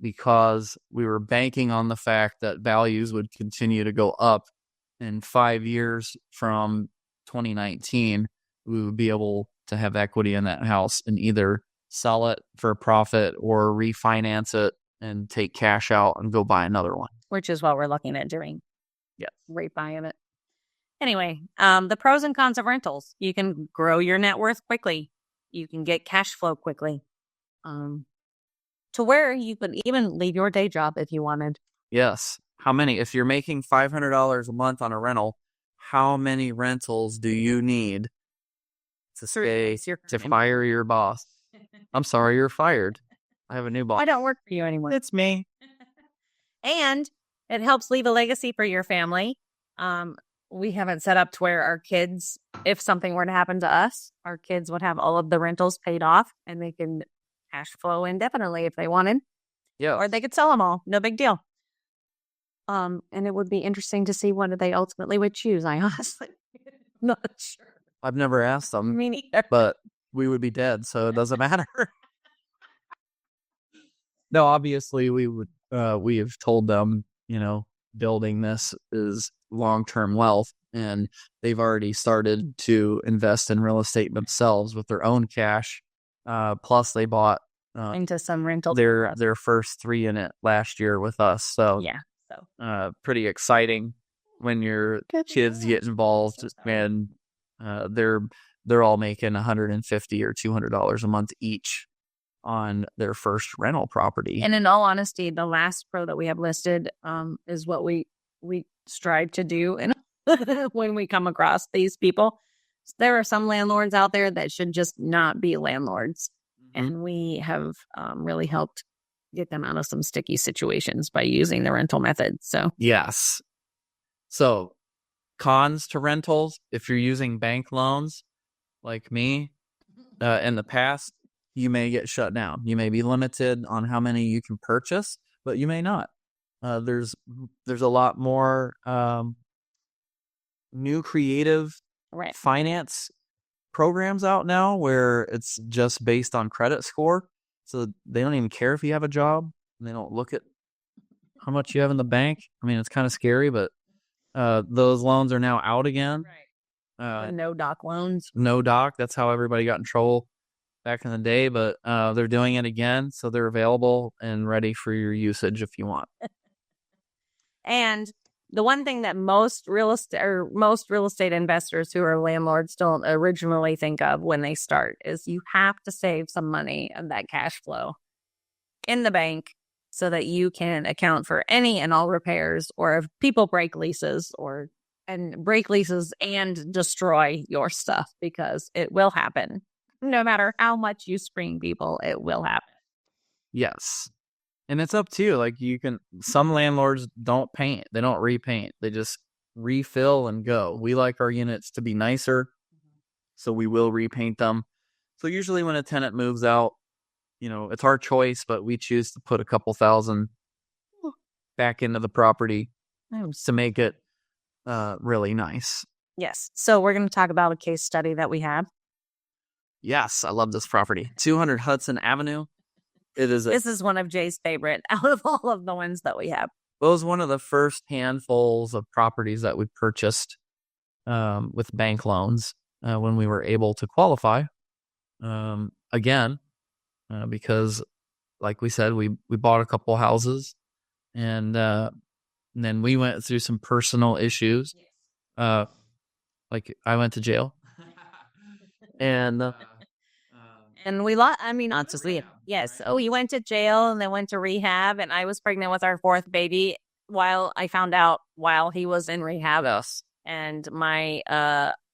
because we were banking on the fact that values would continue to go up. In 5 years from 2019, we would be able to have equity in that house and either sell it for a profit or refinance it and take cash out and go buy another one. Which is what we're looking at doing. Yeah. Right buying it. Anyway, the pros and cons of rentals. You can grow your net worth quickly. You can get cash flow quickly. To where you could even leave your day job if you wanted. Yes. How many? If you're making $500 a month on a rental, how many rentals do you need to stay, to fire your boss? I'm sorry, you're fired. I have a new boss. I don't work for you anymore. It's me. And it helps leave a legacy for your family. we have it set up to where our kids, if something were to happen to us, our kids would have all of the rentals paid off and they can cash flow indefinitely if they wanted, Yeah. or they could sell them all. No big deal. And it would be interesting to see what they ultimately would choose. I honestly not sure. I've never asked them, Me neither. but we would be dead, so it doesn't matter. No, obviously we have told them, building this is long-term wealth, and they've already started to invest in real estate themselves with their own cash. Plus they bought Into some rental. their first 3 in it last year with us. So Yeah. So pretty exciting when your kids get involved, and they're all making $150 or $200 a month each on their first rental property. And in all honesty, the last pro that we have listed is what we strive to do. And when we come across these people, there are some landlords out there that should just not be landlords. Mm-hmm. And we have really helped get them out of some sticky situations by using the rental method. So yes. So cons to rentals, if you're using bank loans like me in the past, you may get shut down. You may be limited on how many you can purchase, but you may not. There's a lot more new creative finance programs out now where it's just based on credit score. So they don't even care if you have a job. They don't look at how much you have in the bank. I mean, it's kind of scary, but those loans are now out again. Right. No doc loans. No doc. That's how everybody got in trouble back in the day, but they're doing it again, so they're available and ready for your usage if you want. And the one thing that most real estate investors who are landlords don't originally think of when they start is you have to save some money of that cash flow in the bank so that you can account for any and all repairs, or if people break leases and destroy your stuff, because it will happen. No matter how much you screen people, it will happen. Yes. And it's up to you. Like some landlords don't paint. They don't repaint. They just refill and go. We like our units to be nicer, so we will repaint them. So usually when a tenant moves out, it's our choice, but we choose to put a couple $1,000 back into the property to make it really nice. Yes. So we're going to talk about a case study that we have. Yes, I love this property. 200 Hudson Avenue. This is one of Jay's favorite out of all of the ones that we have. Well, it was one of the first handfuls of properties that we purchased with bank loans when we were able to qualify. Because, like we said, we bought a couple houses, and then we went through some personal issues. Like I went to jail. And we lost, not to sleep. Yes. Oh, he went to jail and then went to rehab. And I was pregnant with our fourth baby while he was in rehab. Yes. And my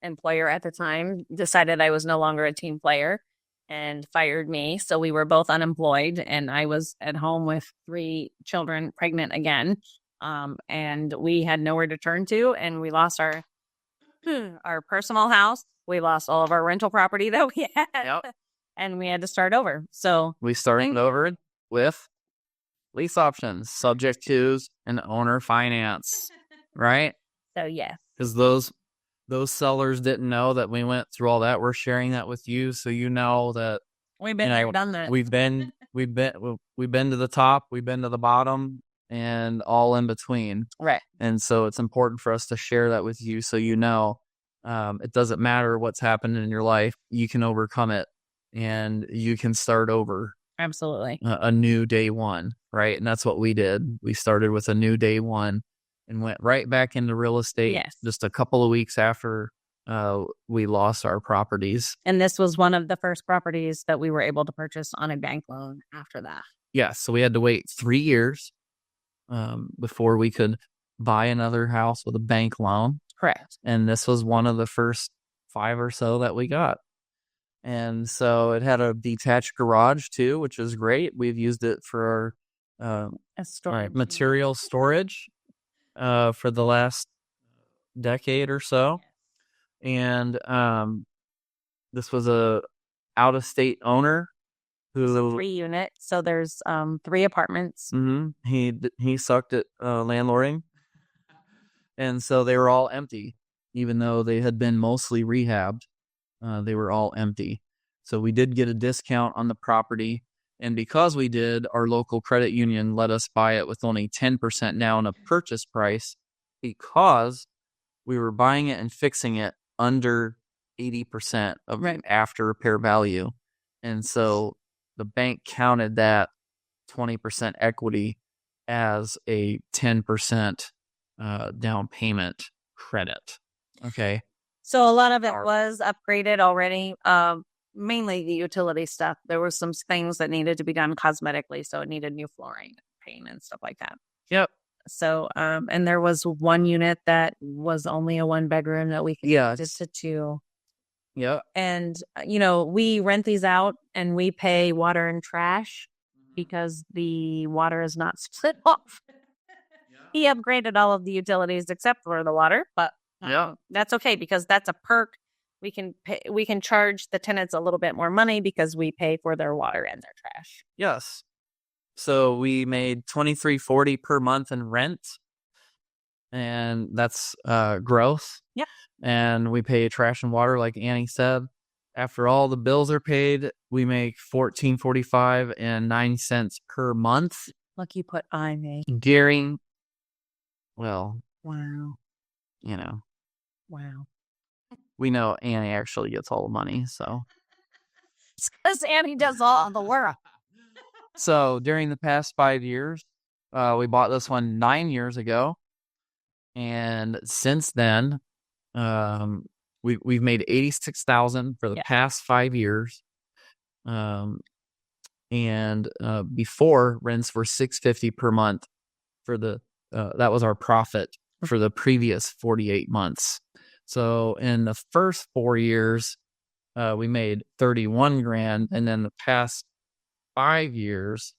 employer at the time decided I was no longer a team player and fired me. So we were both unemployed, and I was at home with 3 children, pregnant again. And we had nowhere to turn to, and we lost our personal house. We lost all of our rental property that we had. Yep. And we had to start over. So we started over with lease options, subject tos, and owner finance, right? So yes, because those sellers didn't know that we went through all that. We're sharing that with you, so you know that we've been done that. We've been to the top, we've been to the bottom, and all in between. Right. And so it's important for us to share that with you, so you know, it doesn't matter what's happened in your life, you can overcome it. And you can start over. Absolutely. A new day one, right? And that's what we did. We started with a new day one and went right back into real estate just a couple of weeks after we lost our properties. And this was one of the first properties that we were able to purchase on a bank loan after that. Yeah, so we had to wait 3 years before we could buy another house with a bank loan. Correct. And this was one of the first 5 or so that we got. And so it had a detached garage too, which is great. We've used it for our material storage for the last decade or so. And this was a out-of-state owner who 3 unit. So there's 3 apartments. he sucked at landlording, and so they were all empty, even though they had been mostly rehabbed. They were all empty. So we did get a discount on the property, and because we did, our local credit union let us buy it with only 10% down of purchase price, because we were buying it and fixing it under 80% of after repair value. And so the bank counted that 20% equity as a 10% down payment credit. Okay. So a lot of it was upgraded already. Mainly the utility stuff. There were some things that needed to be done cosmetically. So it needed new flooring, paint, and stuff like that. Yep. So, and there was one unit that was only a 1-bedroom that we converted to 2. Yep. And, we rent these out and we pay water and trash because the water is not split off. He upgraded all of the utilities except for the water, but that's okay because that's a perk. We can charge the tenants a little bit more money because we pay for their water and their trash. Yes. So we made $23.40 per month in rent, and that's gross. Yep. And we pay trash and water, like Annie said. After all the bills are paid, we make $14.45 and 9 cents per month. Look, you put I make. During, well, Wow. Wow. We know Annie actually gets all the money, so. It's because Annie does all the work. So during the past 5 years, we bought this one 9 years ago, and since then, we've made $86,000 for the past 5 years, and before, rents were $650 per month for the that was our profit for the previous 48 months. So in the first 4 years, we made $31,000, and then the past 5 years,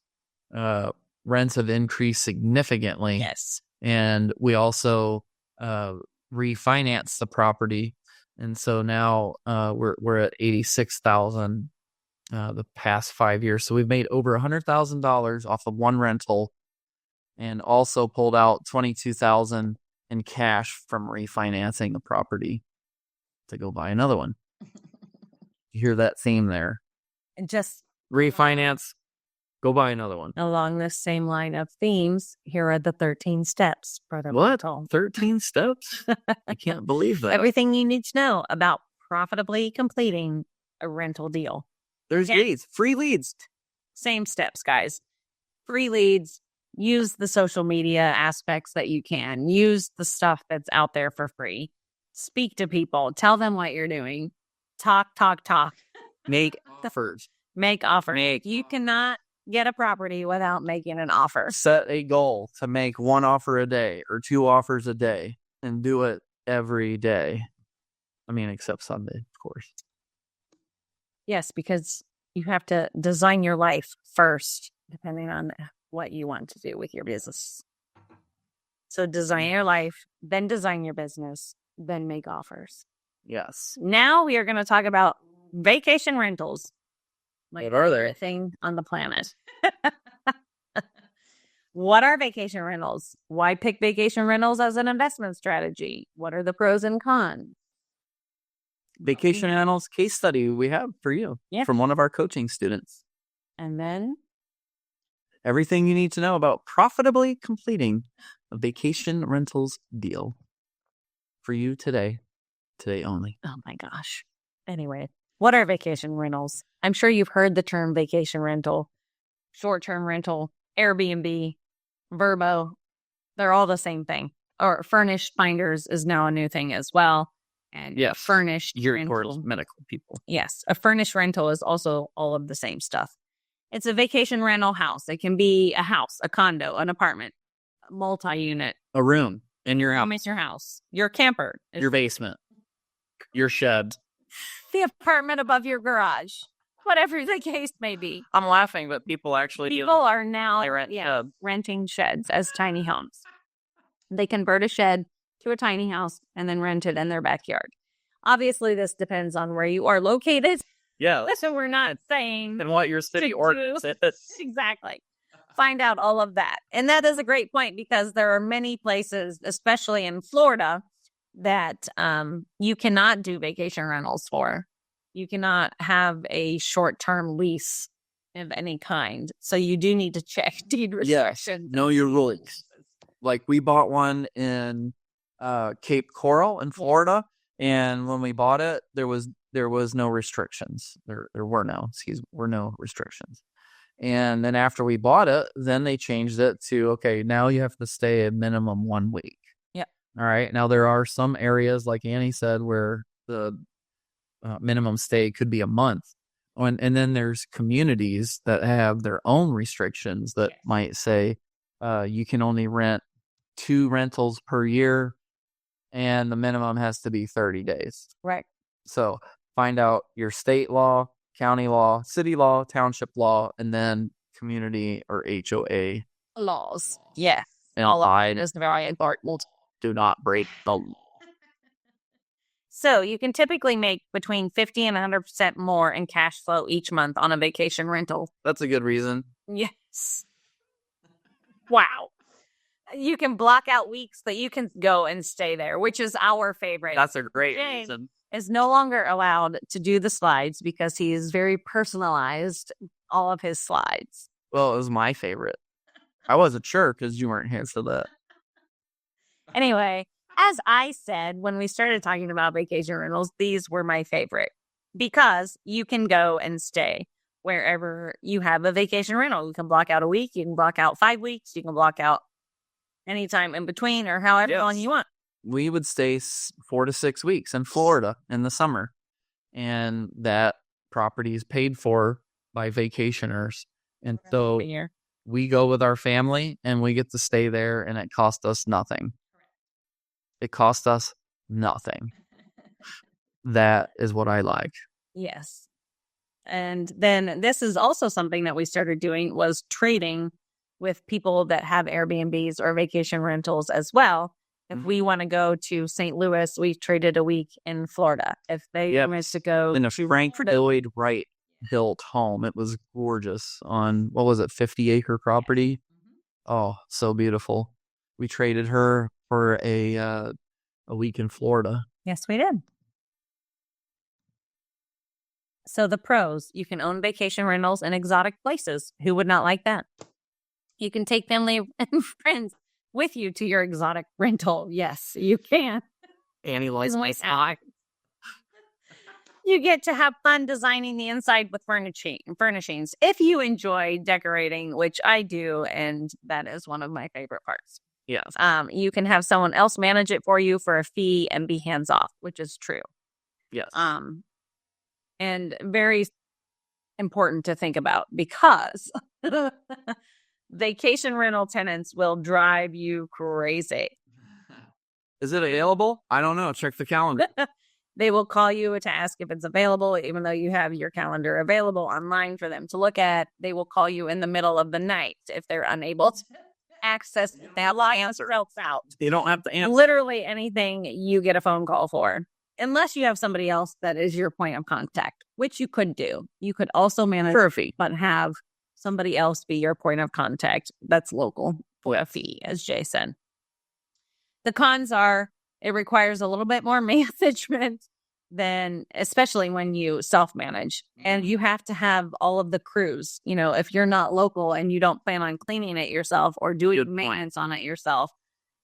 rents have increased significantly. Yes. And we also refinanced the property, and so now we're at $86,000 the past 5 years. So we've made over $100,000 off of one rental, and also pulled out $22,000 in cash from refinancing the property to go buy another one. You hear that theme there? And just refinance, go buy another one. Along this same line of themes, here are the 13 steps for the What? rental. 13 steps? I can't believe that. Everything you need to know about profitably completing a rental deal. There's leads, free leads. Same steps, guys. Free leads. Use the social media aspects that you can. Use the stuff that's out there for free. Speak to people. Tell them what you're doing. Talk. Make offers. Make offers. You cannot get a property without making an offer. Set a goal to make 1 offer a day or 2 offers a day, and do it every day. I mean, except Sunday, of course. Yes, because you have to design your life first, depending on what you want to do with your business. So design your life, then design your business, then make offers. Yes. Now we are going to talk about vacation rentals. What are they? Thing on the planet. What are vacation rentals? Why pick vacation rentals as an investment strategy? What are the pros and cons? Vacation rentals case study we have for you from one of our coaching students. And then everything you need to know about profitably completing a vacation rentals deal for you today only. Oh my gosh. Anyway, what are vacation rentals? I'm sure you've heard the term vacation rental, short-term rental, Airbnb, Vrbo. They're all the same thing. Or furnished finders is now a new thing as well. And furnished geared towards medical people. Yes. A furnished rental is also all of the same stuff. It's a vacation rental house. It can be a house, a condo, an apartment, a multi-unit. A room in your house. Your house. Your camper. Your basement. Your shed. The apartment above your garage. Whatever the case may be. I'm laughing, but people are now rent renting sheds as tiny homes. They convert a shed to a tiny house and then rent it in their backyard. Obviously, this depends on where you are located. Yeah. So we're not saying And what your city ordinance is. exactly. Find out all of that. And that is a great point because there are many places, especially in Florida, that you cannot do vacation rentals for. You cannot have a short-term lease of any kind. So you do need to check deed restrictions. Know your rules. Like we bought one in Cape Coral in Florida, and when we bought it, there was no restrictions. There were no restrictions. And then after we bought it, then they changed it to, okay, now you have to stay a minimum 1 week. Yeah. All right. Now there are some areas, like Annie said, where the minimum stay could be a month. And then there's communities that have their own restrictions that might say you can only rent 2 rentals per year, and the minimum has to be 30 days. Right. So find out your state law, county law, city law, township law, and then community or HOA laws. Yes. And all of it is very important. Do not break the law. So you can typically make between 50 and 100% more in cash flow each month on a vacation rental. That's a good reason. Yes. Wow. You can block out weeks that you can go and stay there, which is our favorite. That's a great James reason. is no longer allowed to do the slides because he is very personalized all of his slides. Well, it was my favorite. I wasn't sure because you weren't here for that. Anyway, as I said, when we started talking about vacation rentals, these were my favorite because you can go and stay wherever you have a vacation rental. You can block out a week. You can block out 5 weeks. You can block out anytime in between or however long you want. We would stay 4 to 6 weeks in Florida in the summer, and that property is paid for by vacationers. And so we go with our family and we get to stay there, and it cost us nothing. It cost us nothing. That is what I like. Yes. And then this is also something that we started doing was trading with people that have Airbnbs or vacation rentals as well. If we want to go to St. Louis, we traded a week in Florida. If they wanted to go in a Frank Lloyd Wright built home, it was gorgeous on, 50-acre property. Oh, so beautiful. We traded her for a week in Florida. Yes, we did. So the pros, you can own vacation rentals in exotic places. Who would not like that? You can take family and friends with you to your exotic rental. Yes, you can. Annie likes my side. You get to have fun designing the inside with furnishings. If you enjoy decorating, which I do, and that is one of my favorite parts. Yes. You can have someone else manage it for you for a fee and be hands off, which is true. Yes. And very important to think about because vacation rental tenants will drive you crazy. Is it available? I don't know. Check the calendar. They will call you to ask if it's available, even though you have your calendar available online for them to look at. They will call you in the middle of the night if they're unable to access that answer else out. You don't have to answer. Literally anything you get a phone call for. Unless you have somebody else that is your point of contact, which you could do. You could also manage for a fee, but have somebody else be your point of contact that's local for a fee, as Jay said. The cons are it requires a little bit more management than, especially when you self-manage. And you have to have all of the crews. You know, if you're not local and you don't plan on cleaning it yourself or doing maintenance on it yourself,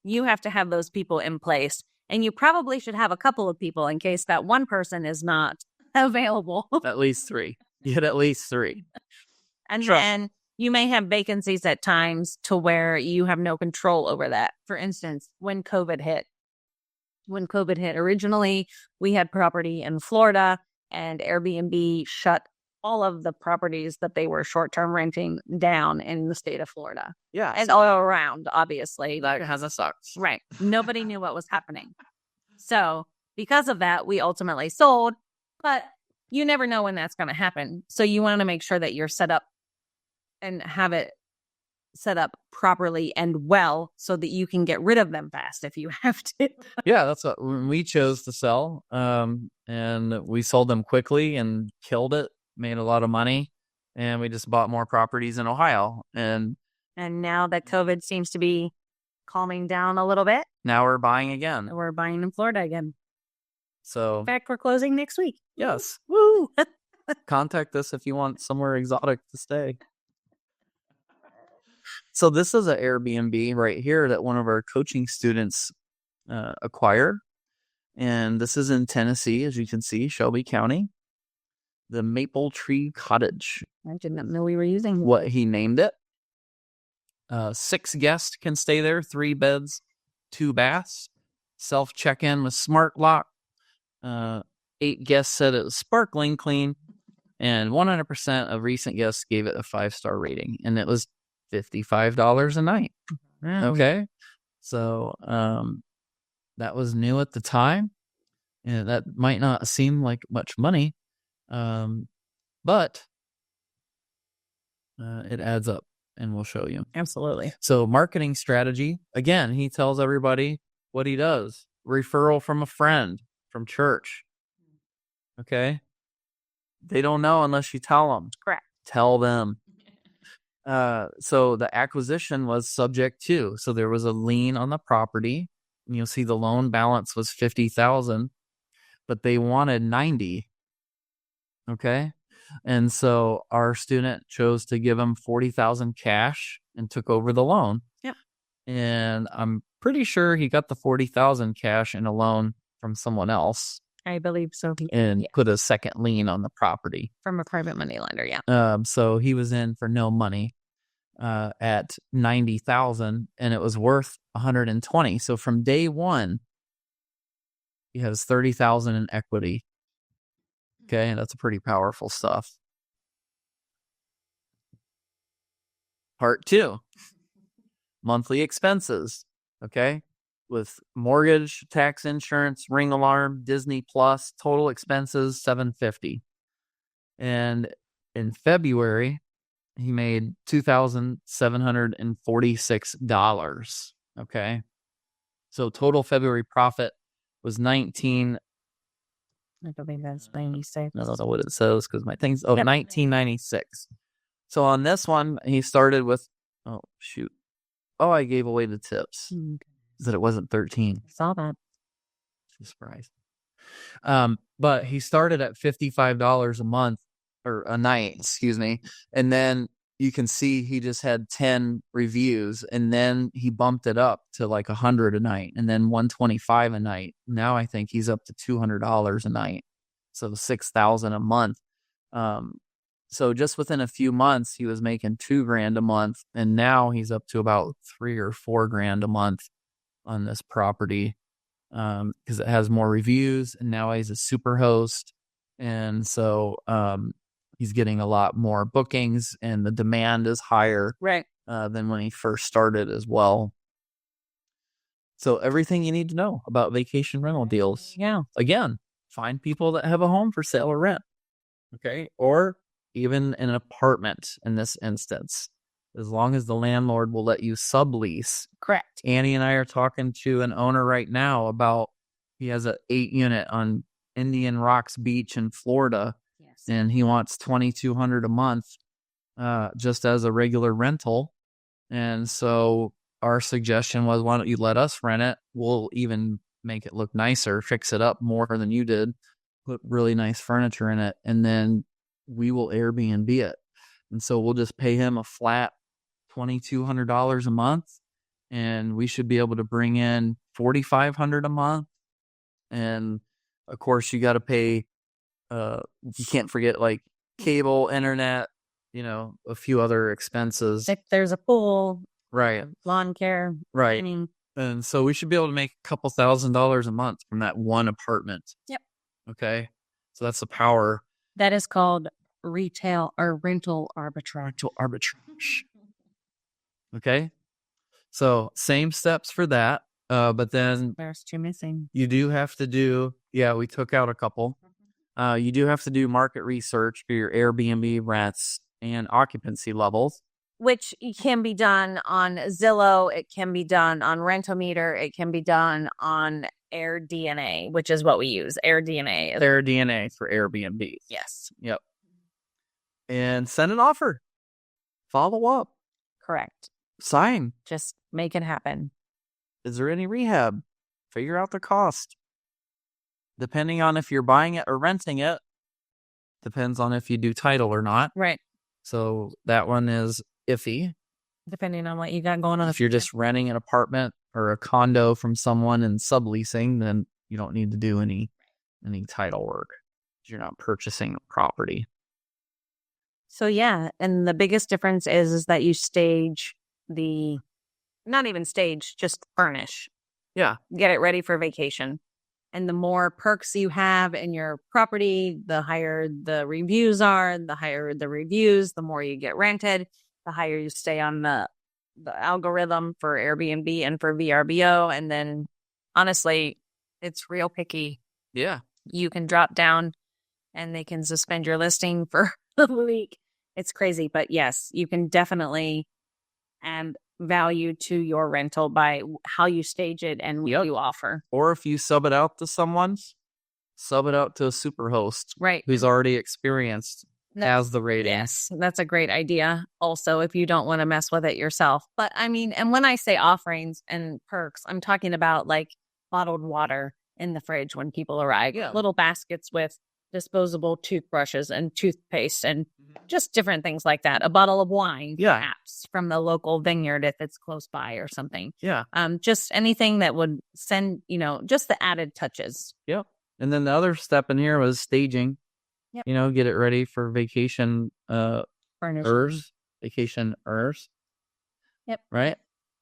you have to have those people in place. And you probably should have a couple of people in case that one person is not available. At least 3. You had at least 3. And then you may have vacancies at times to where you have no control over that. For instance, when COVID hit originally, we had property in Florida and Airbnb shut all of the properties that they were short-term renting down in the state of Florida. Yeah. And all around, obviously. That has a sucks. Right. Nobody knew what was happening. So because of that, we ultimately sold, but you never know when that's going to happen. So you want to make sure that you're set up and have it set up properly and well so that you can get rid of them fast if you have to. Yeah, that's what when we chose to sell. And we sold them quickly and killed it, made a lot of money, and we just bought more properties in Ohio. And now that COVID seems to be calming down a little bit, now we're buying again. we're buying in Florida again. So, In fact, we're closing next week. yes, Woo! contact us if you want somewhere exotic to stay. So this is an Airbnb right here that one of our coaching students acquired. And this is in Tennessee, as you can see, Shelby County. The Maple Tree Cottage. I didn't know we were using What he named it. 6 guests can stay there, 3 beds, 2 baths. Self check-in with smart lock. 8 guests said it was sparkling clean. And 100% of recent guests gave it a 5-star rating. And it was $55 a night. Yeah. Okay. So that was new at the time. And that might not seem like much money. But it adds up, and we'll show you. Absolutely. So marketing strategy, again, he tells everybody what he does. Referral from a friend from church. Okay. They don't know unless you tell them. Correct. Tell them. So the acquisition was subject to, so there was a lien on the property, and you'll see the loan balance was $50,000, but they wanted $90,000. Okay. And so our student chose to give him $40,000 cash and took over the loan. Yep. And I'm pretty sure he got the $40,000 cash in a loan from someone else I believe so. and put a second lien on the property. From a private money lender, yeah. So he was in for no money at $90,000, and it was worth $120,000. So from day one, he has $30,000 in equity. Okay, and that's pretty powerful stuff. Part 2, monthly expenses. Okay, with mortgage, tax, insurance, ring alarm, Disney Plus, total expenses $750. And in February, he made $2,746. Okay, so total February profit was $19. I believe that's 96. I don't know what it says because my thing's Yep. $19.96. So on this one, he started with I gave away the tips. That it wasn't 13. Saw that. Surprise. But he started at $55 a month or a night, excuse me. And then you can see he just had 10 reviews, and then he bumped it up to like 100 a night, and then 125 a night. Now I think he's up to $200 a night. So $6,000 a month. So just within a few months, he was making $2,000 a month, and now he's up to about $3,000 or $4,000 a month on this property because it has more reviews, and now he's a super host, and so he's getting a lot more bookings, and the demand is higher Right. than when he first started as well. So everything you need to know about vacation rental deals. Yeah. Again, find people that have a home for sale or rent. Okay, or even an apartment in this instance, as long as the landlord will let you sublease. Correct. Annie and I are talking to an owner right now about he has an 8-unit on Indian Rocks Beach in Florida, Yes. and he wants $2,200 a month just as a regular rental. And so our suggestion was, why don't you let us rent it? We'll even make it look nicer, fix it up more than you did, put really nice furniture in it, and then we will Airbnb it. And so we'll just pay him a flat $2,200 a month, and we should be able to bring in $4,500 a month. And of course, you got to pay. You can't forget like cable, internet, a few other expenses. If there's a pool, Right. lawn care. Right. I mean, And so we should be able to make a couple $1,000s a month from that one apartment. Yep. Okay. So that's the power. that is called retail or rental arbitrage. Rental arbitrage. Okay. So same steps for that. But then There's 2 missing. you do have to do, we took out a couple. You do have to do market research for your Airbnb rents and occupancy levels. which can be done on Zillow. It can be done on Rentometer. It can be done on AirDNA, which is what we use. AirDNA. Their DNA for Airbnb. Yes, Yep. And send an offer. Follow up. correct. Sign. Just make it happen. Is there any rehab? Figure out the cost. Depending on if you're buying it or renting it, depends on if you do title or not. Right. So that one is iffy. Depending on what you got going on. If you're just renting an apartment or a condo from someone and subleasing, then you don't need to do any title work. You're not purchasing the property. So yeah, and the biggest difference is that you stage not even stage, just furnish. Yeah. Get it ready for vacation. And the more perks you have in your property, the higher the reviews are. The higher the reviews, the more you get rented, the higher you stay on the algorithm for Airbnb and for VRBO. And then honestly, it's real picky. Yeah. You can drop down and they can suspend your listing for a week. It's crazy. But yes, you can definitely add value to your rental by how you stage it and what you offer. Or if you sub it out to someone, sub it out to a super host. Right. Who's already experienced, has the rating. Yes, that's a great idea. Also, if you don't want to mess with it yourself. But I mean, and when I say offerings and perks, I'm talking about like bottled water in the fridge when people arrive. Yeah. Little baskets with disposable toothbrushes and toothpaste and just different things like that. A bottle of wine, perhaps, from the local vineyard if it's close by or something. Yeah. Just anything that would send, just the added touches. Yep. And then the other step in here was staging. Yep. Get it ready for vacation vacationers. Yep. Right?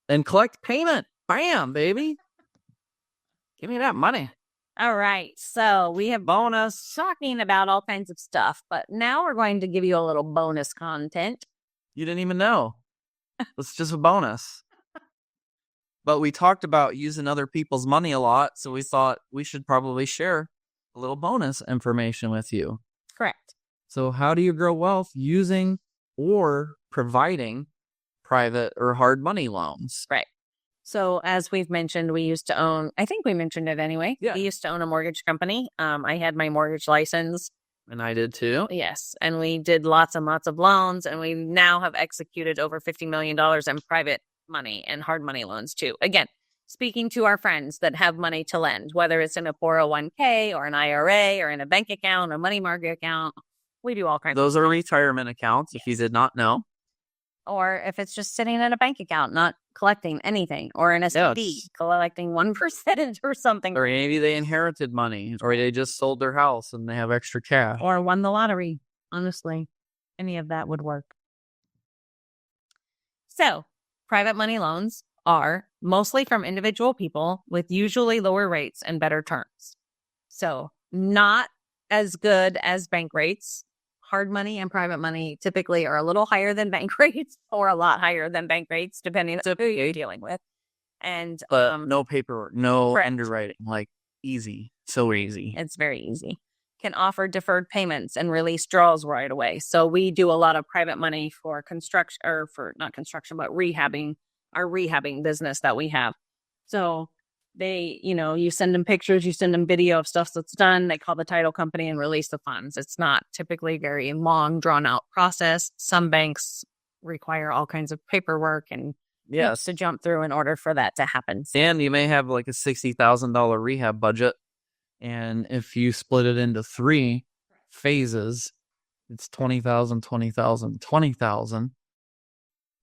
And collect payment. Bam, baby. Give me that money. All right. So we have Bonus. talking about all kinds of stuff, but now we're going to give you a little bonus content. You didn't even know. It's just a bonus. But we talked about using other people's money a lot, so we thought we should probably share a little bonus information with you. Correct. So how do you grow wealth using or providing private or hard money loans? Right. So as we've mentioned, we used to own, I think we mentioned it anyway. Yeah. We used to own a mortgage company. I had my mortgage license. And I did too. Yes. And we did lots and lots of loans. And we now have executed over $50 million in private money and hard money loans too. Again, speaking to our friends that have money to lend, whether it's in a 401k or an IRA or in a bank account or money market account, we do all kinds Those are retirement accounts, if you did not know. Or if it's just sitting in a bank account, not collecting anything, or in a CD, collecting 1% or something. Or maybe they inherited money, or they just sold their house and they have extra cash. Or won the lottery. Honestly, any of that would work. So, private money loans are mostly from individual people with usually lower rates and better terms. So, not as good as bank rates. Hard money and private money typically are a little higher than bank rates or a lot higher than bank rates, depending on who you're dealing with. And no paperwork, no correct. underwriting, like easy, so easy. It's very easy. Can offer deferred payments and release draws right away. So we do a lot of private money for construction, or for not construction, but rehabbing, our rehabbing business that we have. So they, you send them pictures, you send them video of stuff that's done. They call the title company and release the funds. It's not typically very long, drawn out process. Some banks require all kinds of paperwork and hoops to jump through in order for that to happen. And you may have like a $60,000 rehab budget. And if you split it into 3 phases, it's $20,000, $20,000, $20,000.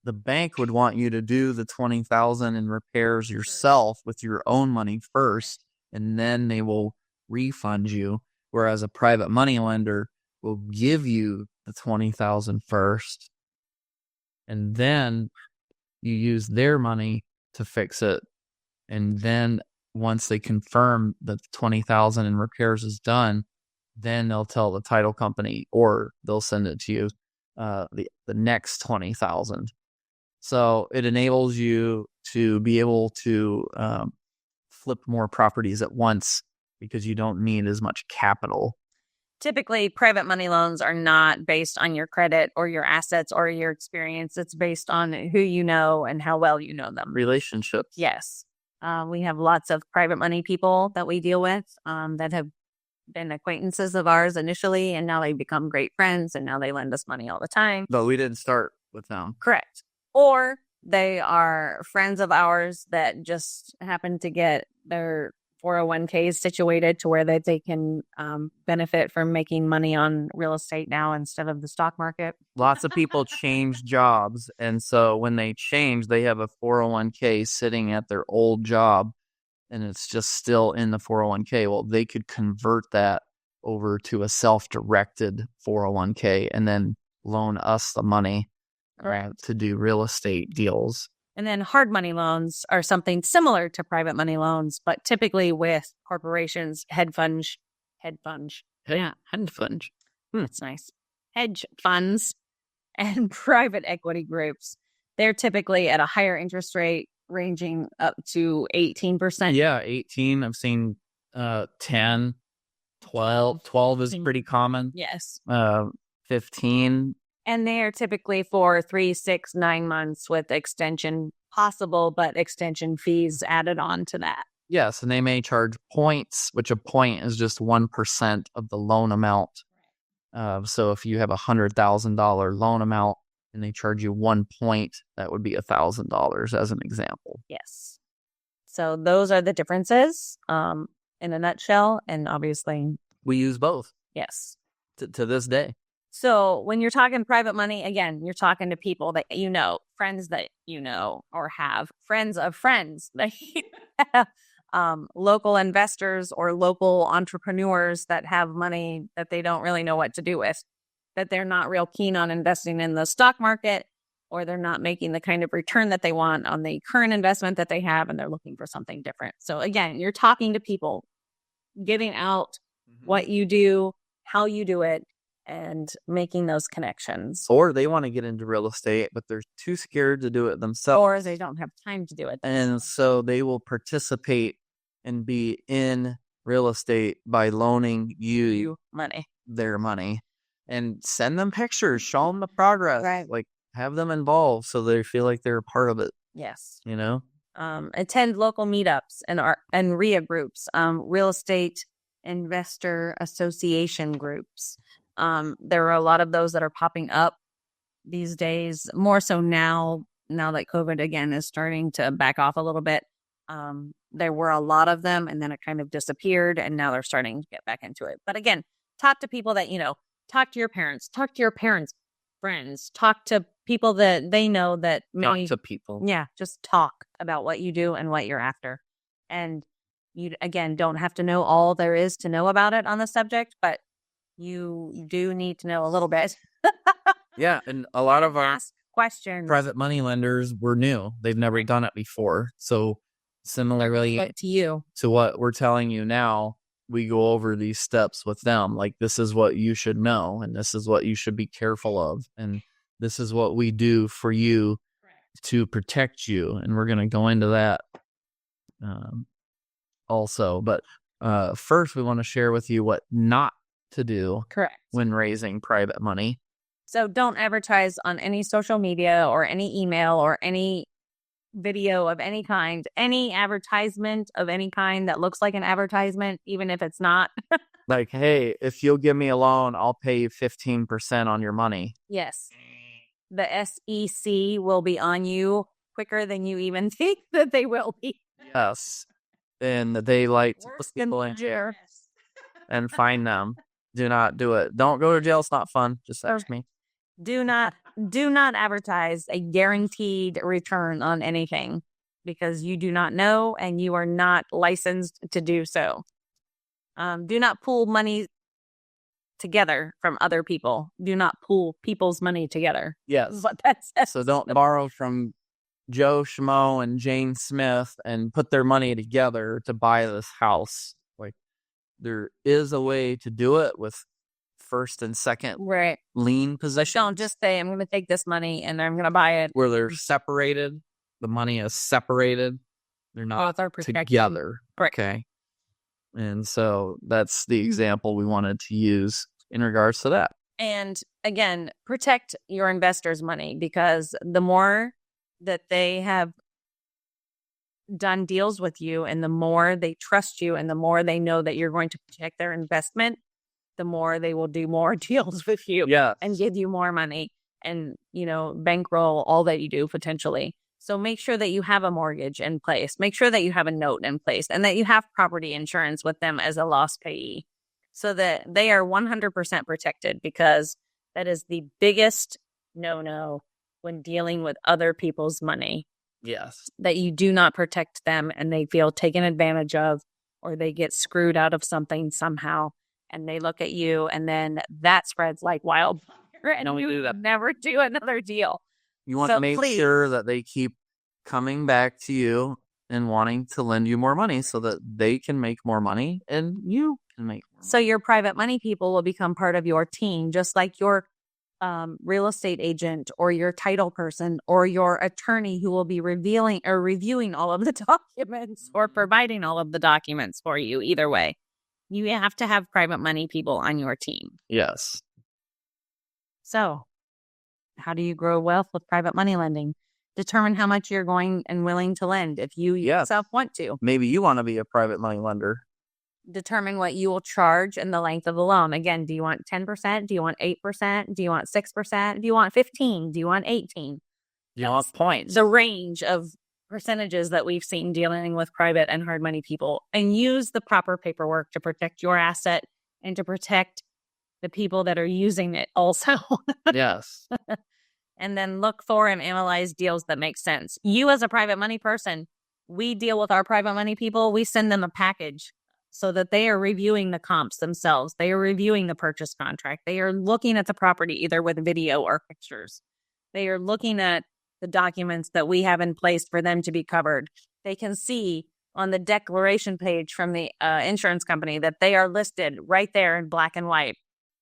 The bank would want you to do the $20,000 in repairs yourself with your own money first, and then they will refund you. Whereas a private money lender will give you the $20,000 first, and then you use their money to fix it. And then once they confirm that the $20,000 in repairs is done, then they'll tell the title company, or they'll send it to you the next $20,000. So it enables you to be able to flip more properties at once because you don't need as much capital. typically private money loans are not based on your credit or your assets or your experience. It's based on who you know and how well you know them. Relationships. Yes. We have lots of private money people that we deal with that have been acquaintances of ours initially, and now they become great friends, and now they lend us money all the time. But we didn't start with them. Correct. Or they are friends of ours that just happen to get their 401ks situated to where they can benefit from making money on real estate now instead of the stock market. Lots of people change jobs. And so when they change, they have a 401k sitting at their old job and it's just still in the 401k. Well, they could convert that over to a self-directed 401k and then loan us the money to do real estate deals. And then hard money loans are something similar to private money loans, but typically with corporations, hedge funds. That's nice. Hedge funds and private equity groups. They're typically at a higher interest rate ranging up to 18%. Yeah, 18. I've seen 10, 12. 12 is pretty common. Yes. 15. And they are typically for 3, 6, 9 months with extension possible, but extension fees added on to that. Yes, and they may charge points, which a point is just 1% of the loan amount. So if you have $100,000 loan amount and they charge you 1 point, that would be $1,000 as an example. Yes. So those are the differences in a nutshell. And obviously, we use both. Yes. To this day. So when you're talking private money, again, you're talking to people that you know, friends that you know or have, friends of friends that you have, local investors or local entrepreneurs that have money that they don't really know what to do with, that they're not real keen on investing in the stock market, or they're not making the kind of return that they want on the current investment that they have, and they're looking for something different. So again, you're talking to people, giving out what you do, how you do it, and making those connections. Or they want to get into real estate, but they're too scared to do it themselves. Or they don't have time to do it themselves. And so they will participate and be in real estate by loaning you money, their money, and send them pictures, show them the progress, right? Like have them involved so they feel like they're a part of it. Yes. You know? Attend local meetups and RIA groups, real estate investor association groups. There are a lot of those that are popping up these days, more so now that COVID again is starting to back off a little bit. There were a lot of them and then it kind of disappeared and now they're starting to get back into it. But again, talk to people that, talk to your parents, friends, talk to people that they know that talk to people. Yeah. Just talk about what you do and what you're after. And you, again, don't have to know all there is to know about it on the subject, but you do need to know a little bit. Yeah, and a lot of our questions. Private money lenders were new. They've never done it before. So similarly to what we're telling you now, we go over these steps with them. Like, this is what you should know, and this is what you should be careful of, and this is what we do for you to protect you. And we're going to go into that also. But first, we want to share with you what not to do when raising private money. So don't advertise on any social media or any email or any video of any kind, any advertisement of any kind that looks like an advertisement, even if it's not. Like, hey, if you'll give me a loan, I'll pay you 15% on your money. Yes. The SEC will be on you quicker than you even think that they will be. Yes. And they like to put people in jail and fine them. Do not do it. Don't go to jail. It's not fun. Just ask me. Do not advertise a guaranteed return on anything because you do not know and you are not licensed to do so. Do not pool money together from other people. Do not pool people's money together. Yes. But that's so don't borrow from Joe Schmo and Jane Smith and put their money together to buy this house. Like, there is a way to do it with first and second lien position. Don't just say, I'm going to take this money and I'm going to buy it. Where they're separated. The money is separated. They're not together. Right. Okay. And so that's the example we wanted to use in regards to that. And again, protect your investors' money, because the more that they have done deals with you and the more they trust you and the more they know that you're going to protect their investment, the more they will do more deals with you and give you more money and, bankroll all that you do potentially. So make sure that you have a mortgage in place. Make sure that you have a note in place and that you have property insurance with them as a loss payee so that they are 100% protected, because that is the biggest no-no when dealing with other people's money. Yes. That you do not protect them and they feel taken advantage of, or they get screwed out of something somehow and they look at you and then that spreads like wildfire and we would never do another deal. You want to make sure that they keep coming back to you and wanting to lend you more money so that they can make more money and you can make more money. So your private money people will become part of your team, just like your real estate agent or your title person or your attorney who will be reviewing all of the documents or providing all of the documents for you. Either way, you have to have private money people on your team. Yes. So how do you grow wealth with private money lending? Determine how much you're going and willing to lend if you yourself want to. Maybe you want to be a private money lender. Determine what you will charge and the length of the loan. Again, do you want 10%? Do you want 8%? Do you want 6%? Do you want 15? Do you want 18? Do you want points? The range of percentages that we've seen dealing with private and hard money people, and use the proper paperwork to protect your asset and to protect the people that are using it also. Yes. And then look for and analyze deals that make sense. You as a private money person, we deal with our private money people. We send them a package so that they are reviewing the comps themselves. They are reviewing the purchase contract. They are looking at the property either with video or pictures. They are looking at the documents that we have in place for them to be covered. They can see on the declaration page from the insurance company that they are listed right there in black and white.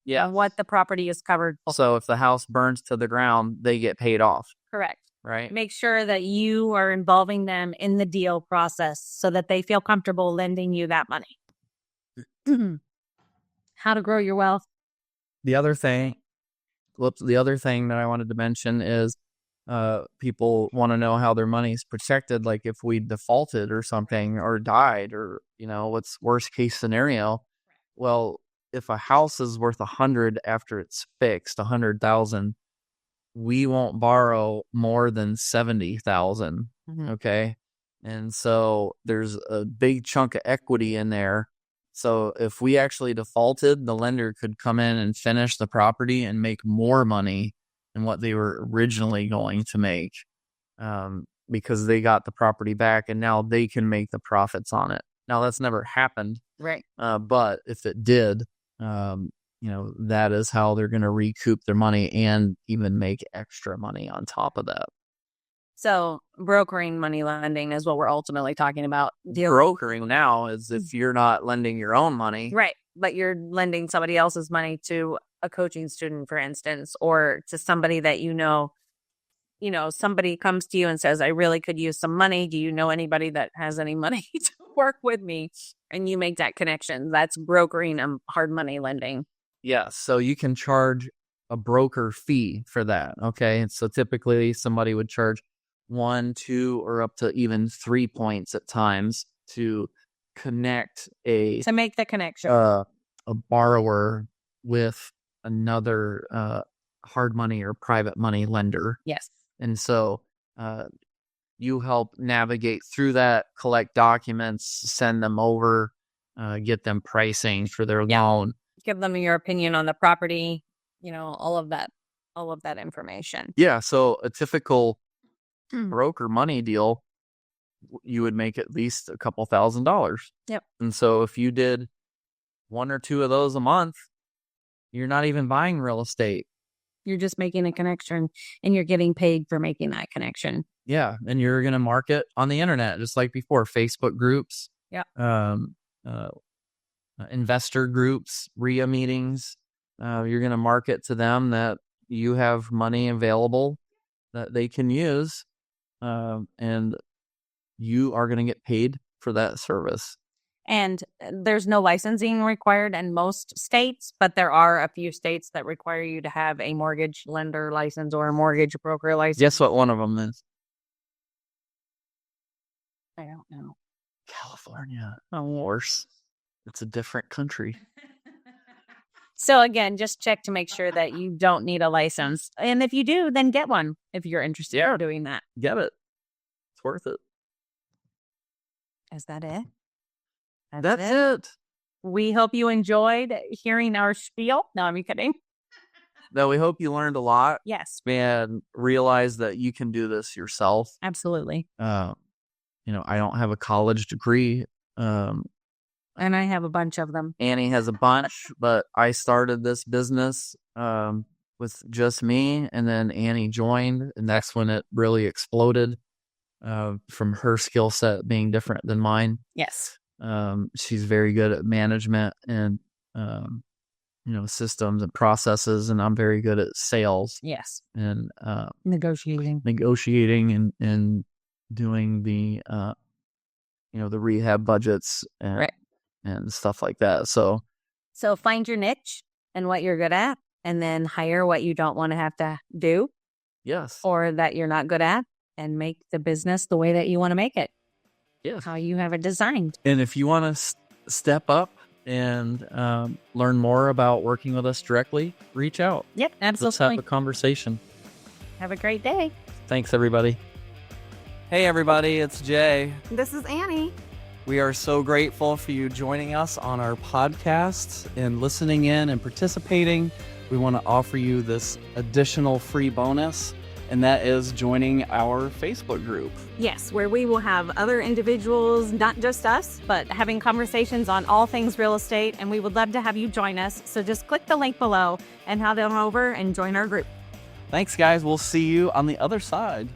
Yeah. What the property is covered for. So if the house burns to the ground, they get paid off. Correct. Right. Make sure that you are involving them in the deal process so that they feel comfortable lending you that money. How to grow your wealth. The other thing that I wanted to mention is people want to know how their money is protected. Like if we defaulted or something or died or, what's worst case scenario? Well, if a house is worth 100 after it's fixed, 100,000, we won't borrow more than 70,000. Mm-hmm. Okay. And so there's a big chunk of equity in there. So if we actually defaulted, the lender could come in and finish the property and make more money than what they were originally going to make, because they got the property back and now they can make the profits on it. Now that's never happened. Right. But if it did, that is how they're going to recoup their money and even make extra money on top of that. So brokering money lending is what we're ultimately talking about. Brokering now is if you're not lending your own money. Right. But you're lending somebody else's money to a coaching student, for instance, or to somebody that somebody comes to you and says, I really could use some money. Do you know anybody that has any money to work with me? And you make that connection. That's brokering hard money lending. Yeah. So you can charge a broker fee for that. Okay. And so typically somebody would charge 1, 2, or up to even 3 points at times to connect to make the connection. A borrower with another hard money or private money lender. Yes. And so you help navigate through that, collect documents, send them over, get them pricing for their loan. Give them your opinion on the property, all of that information. Yeah. So a typical broker money deal, you would make at least a couple $1,000s. Yep. And so if you did 1 or 2 of those a month, you're not even buying real estate. You're just making a connection and you're getting paid for making that connection. Yeah. And you're going to market on the internet, just like before, Facebook groups, investor groups, RIA meetings. You're going to market to them that you have money available that they can use. And you are going to get paid for that service. And there's no licensing required in most states, but there are a few states that require you to have a mortgage lender license or a mortgage broker license. Guess what one of them is? I don't know. California. Of course. It's a different country. So again, just check to make sure that you don't need a license. And if you do, then get one if you're interested in doing that. Get it. It's worth it. Is that it? That's it. We hope you enjoyed hearing our spiel. No, I'm kidding. No, we hope you learned a lot. Yes. And realize that you can do this yourself. Absolutely. I don't have a college degree. And I have a bunch of them. Annie has a bunch, but I started this business with just me, and then Annie joined, and that's when it really exploded from her skill set being different than mine. Yes. She's very good at management and systems and processes, and I'm very good at sales. Yes. And negotiating and doing the the rehab budgets and stuff like that. So find your niche and what you're good at, and then hire what you don't want to have to do. Yes. Or that you're not good at, and make the business the way that you want to make it. Yes. How you have it designed. And if you want to step up and learn more about working with us directly, reach out. Yep, absolutely. Let's have a conversation. Have a great day. Thanks, everybody. Hey, everybody, it's Jay. This is Annie. We are so grateful for you joining us on our podcast and listening in and participating. We want to offer you this additional free bonus, and that is joining our Facebook group. Yes, where we will have other individuals, not just us, but having conversations on all things real estate, and we would love to have you join us. So just click the link below and head on over and join our group. Thanks, guys. We'll see you on the other side.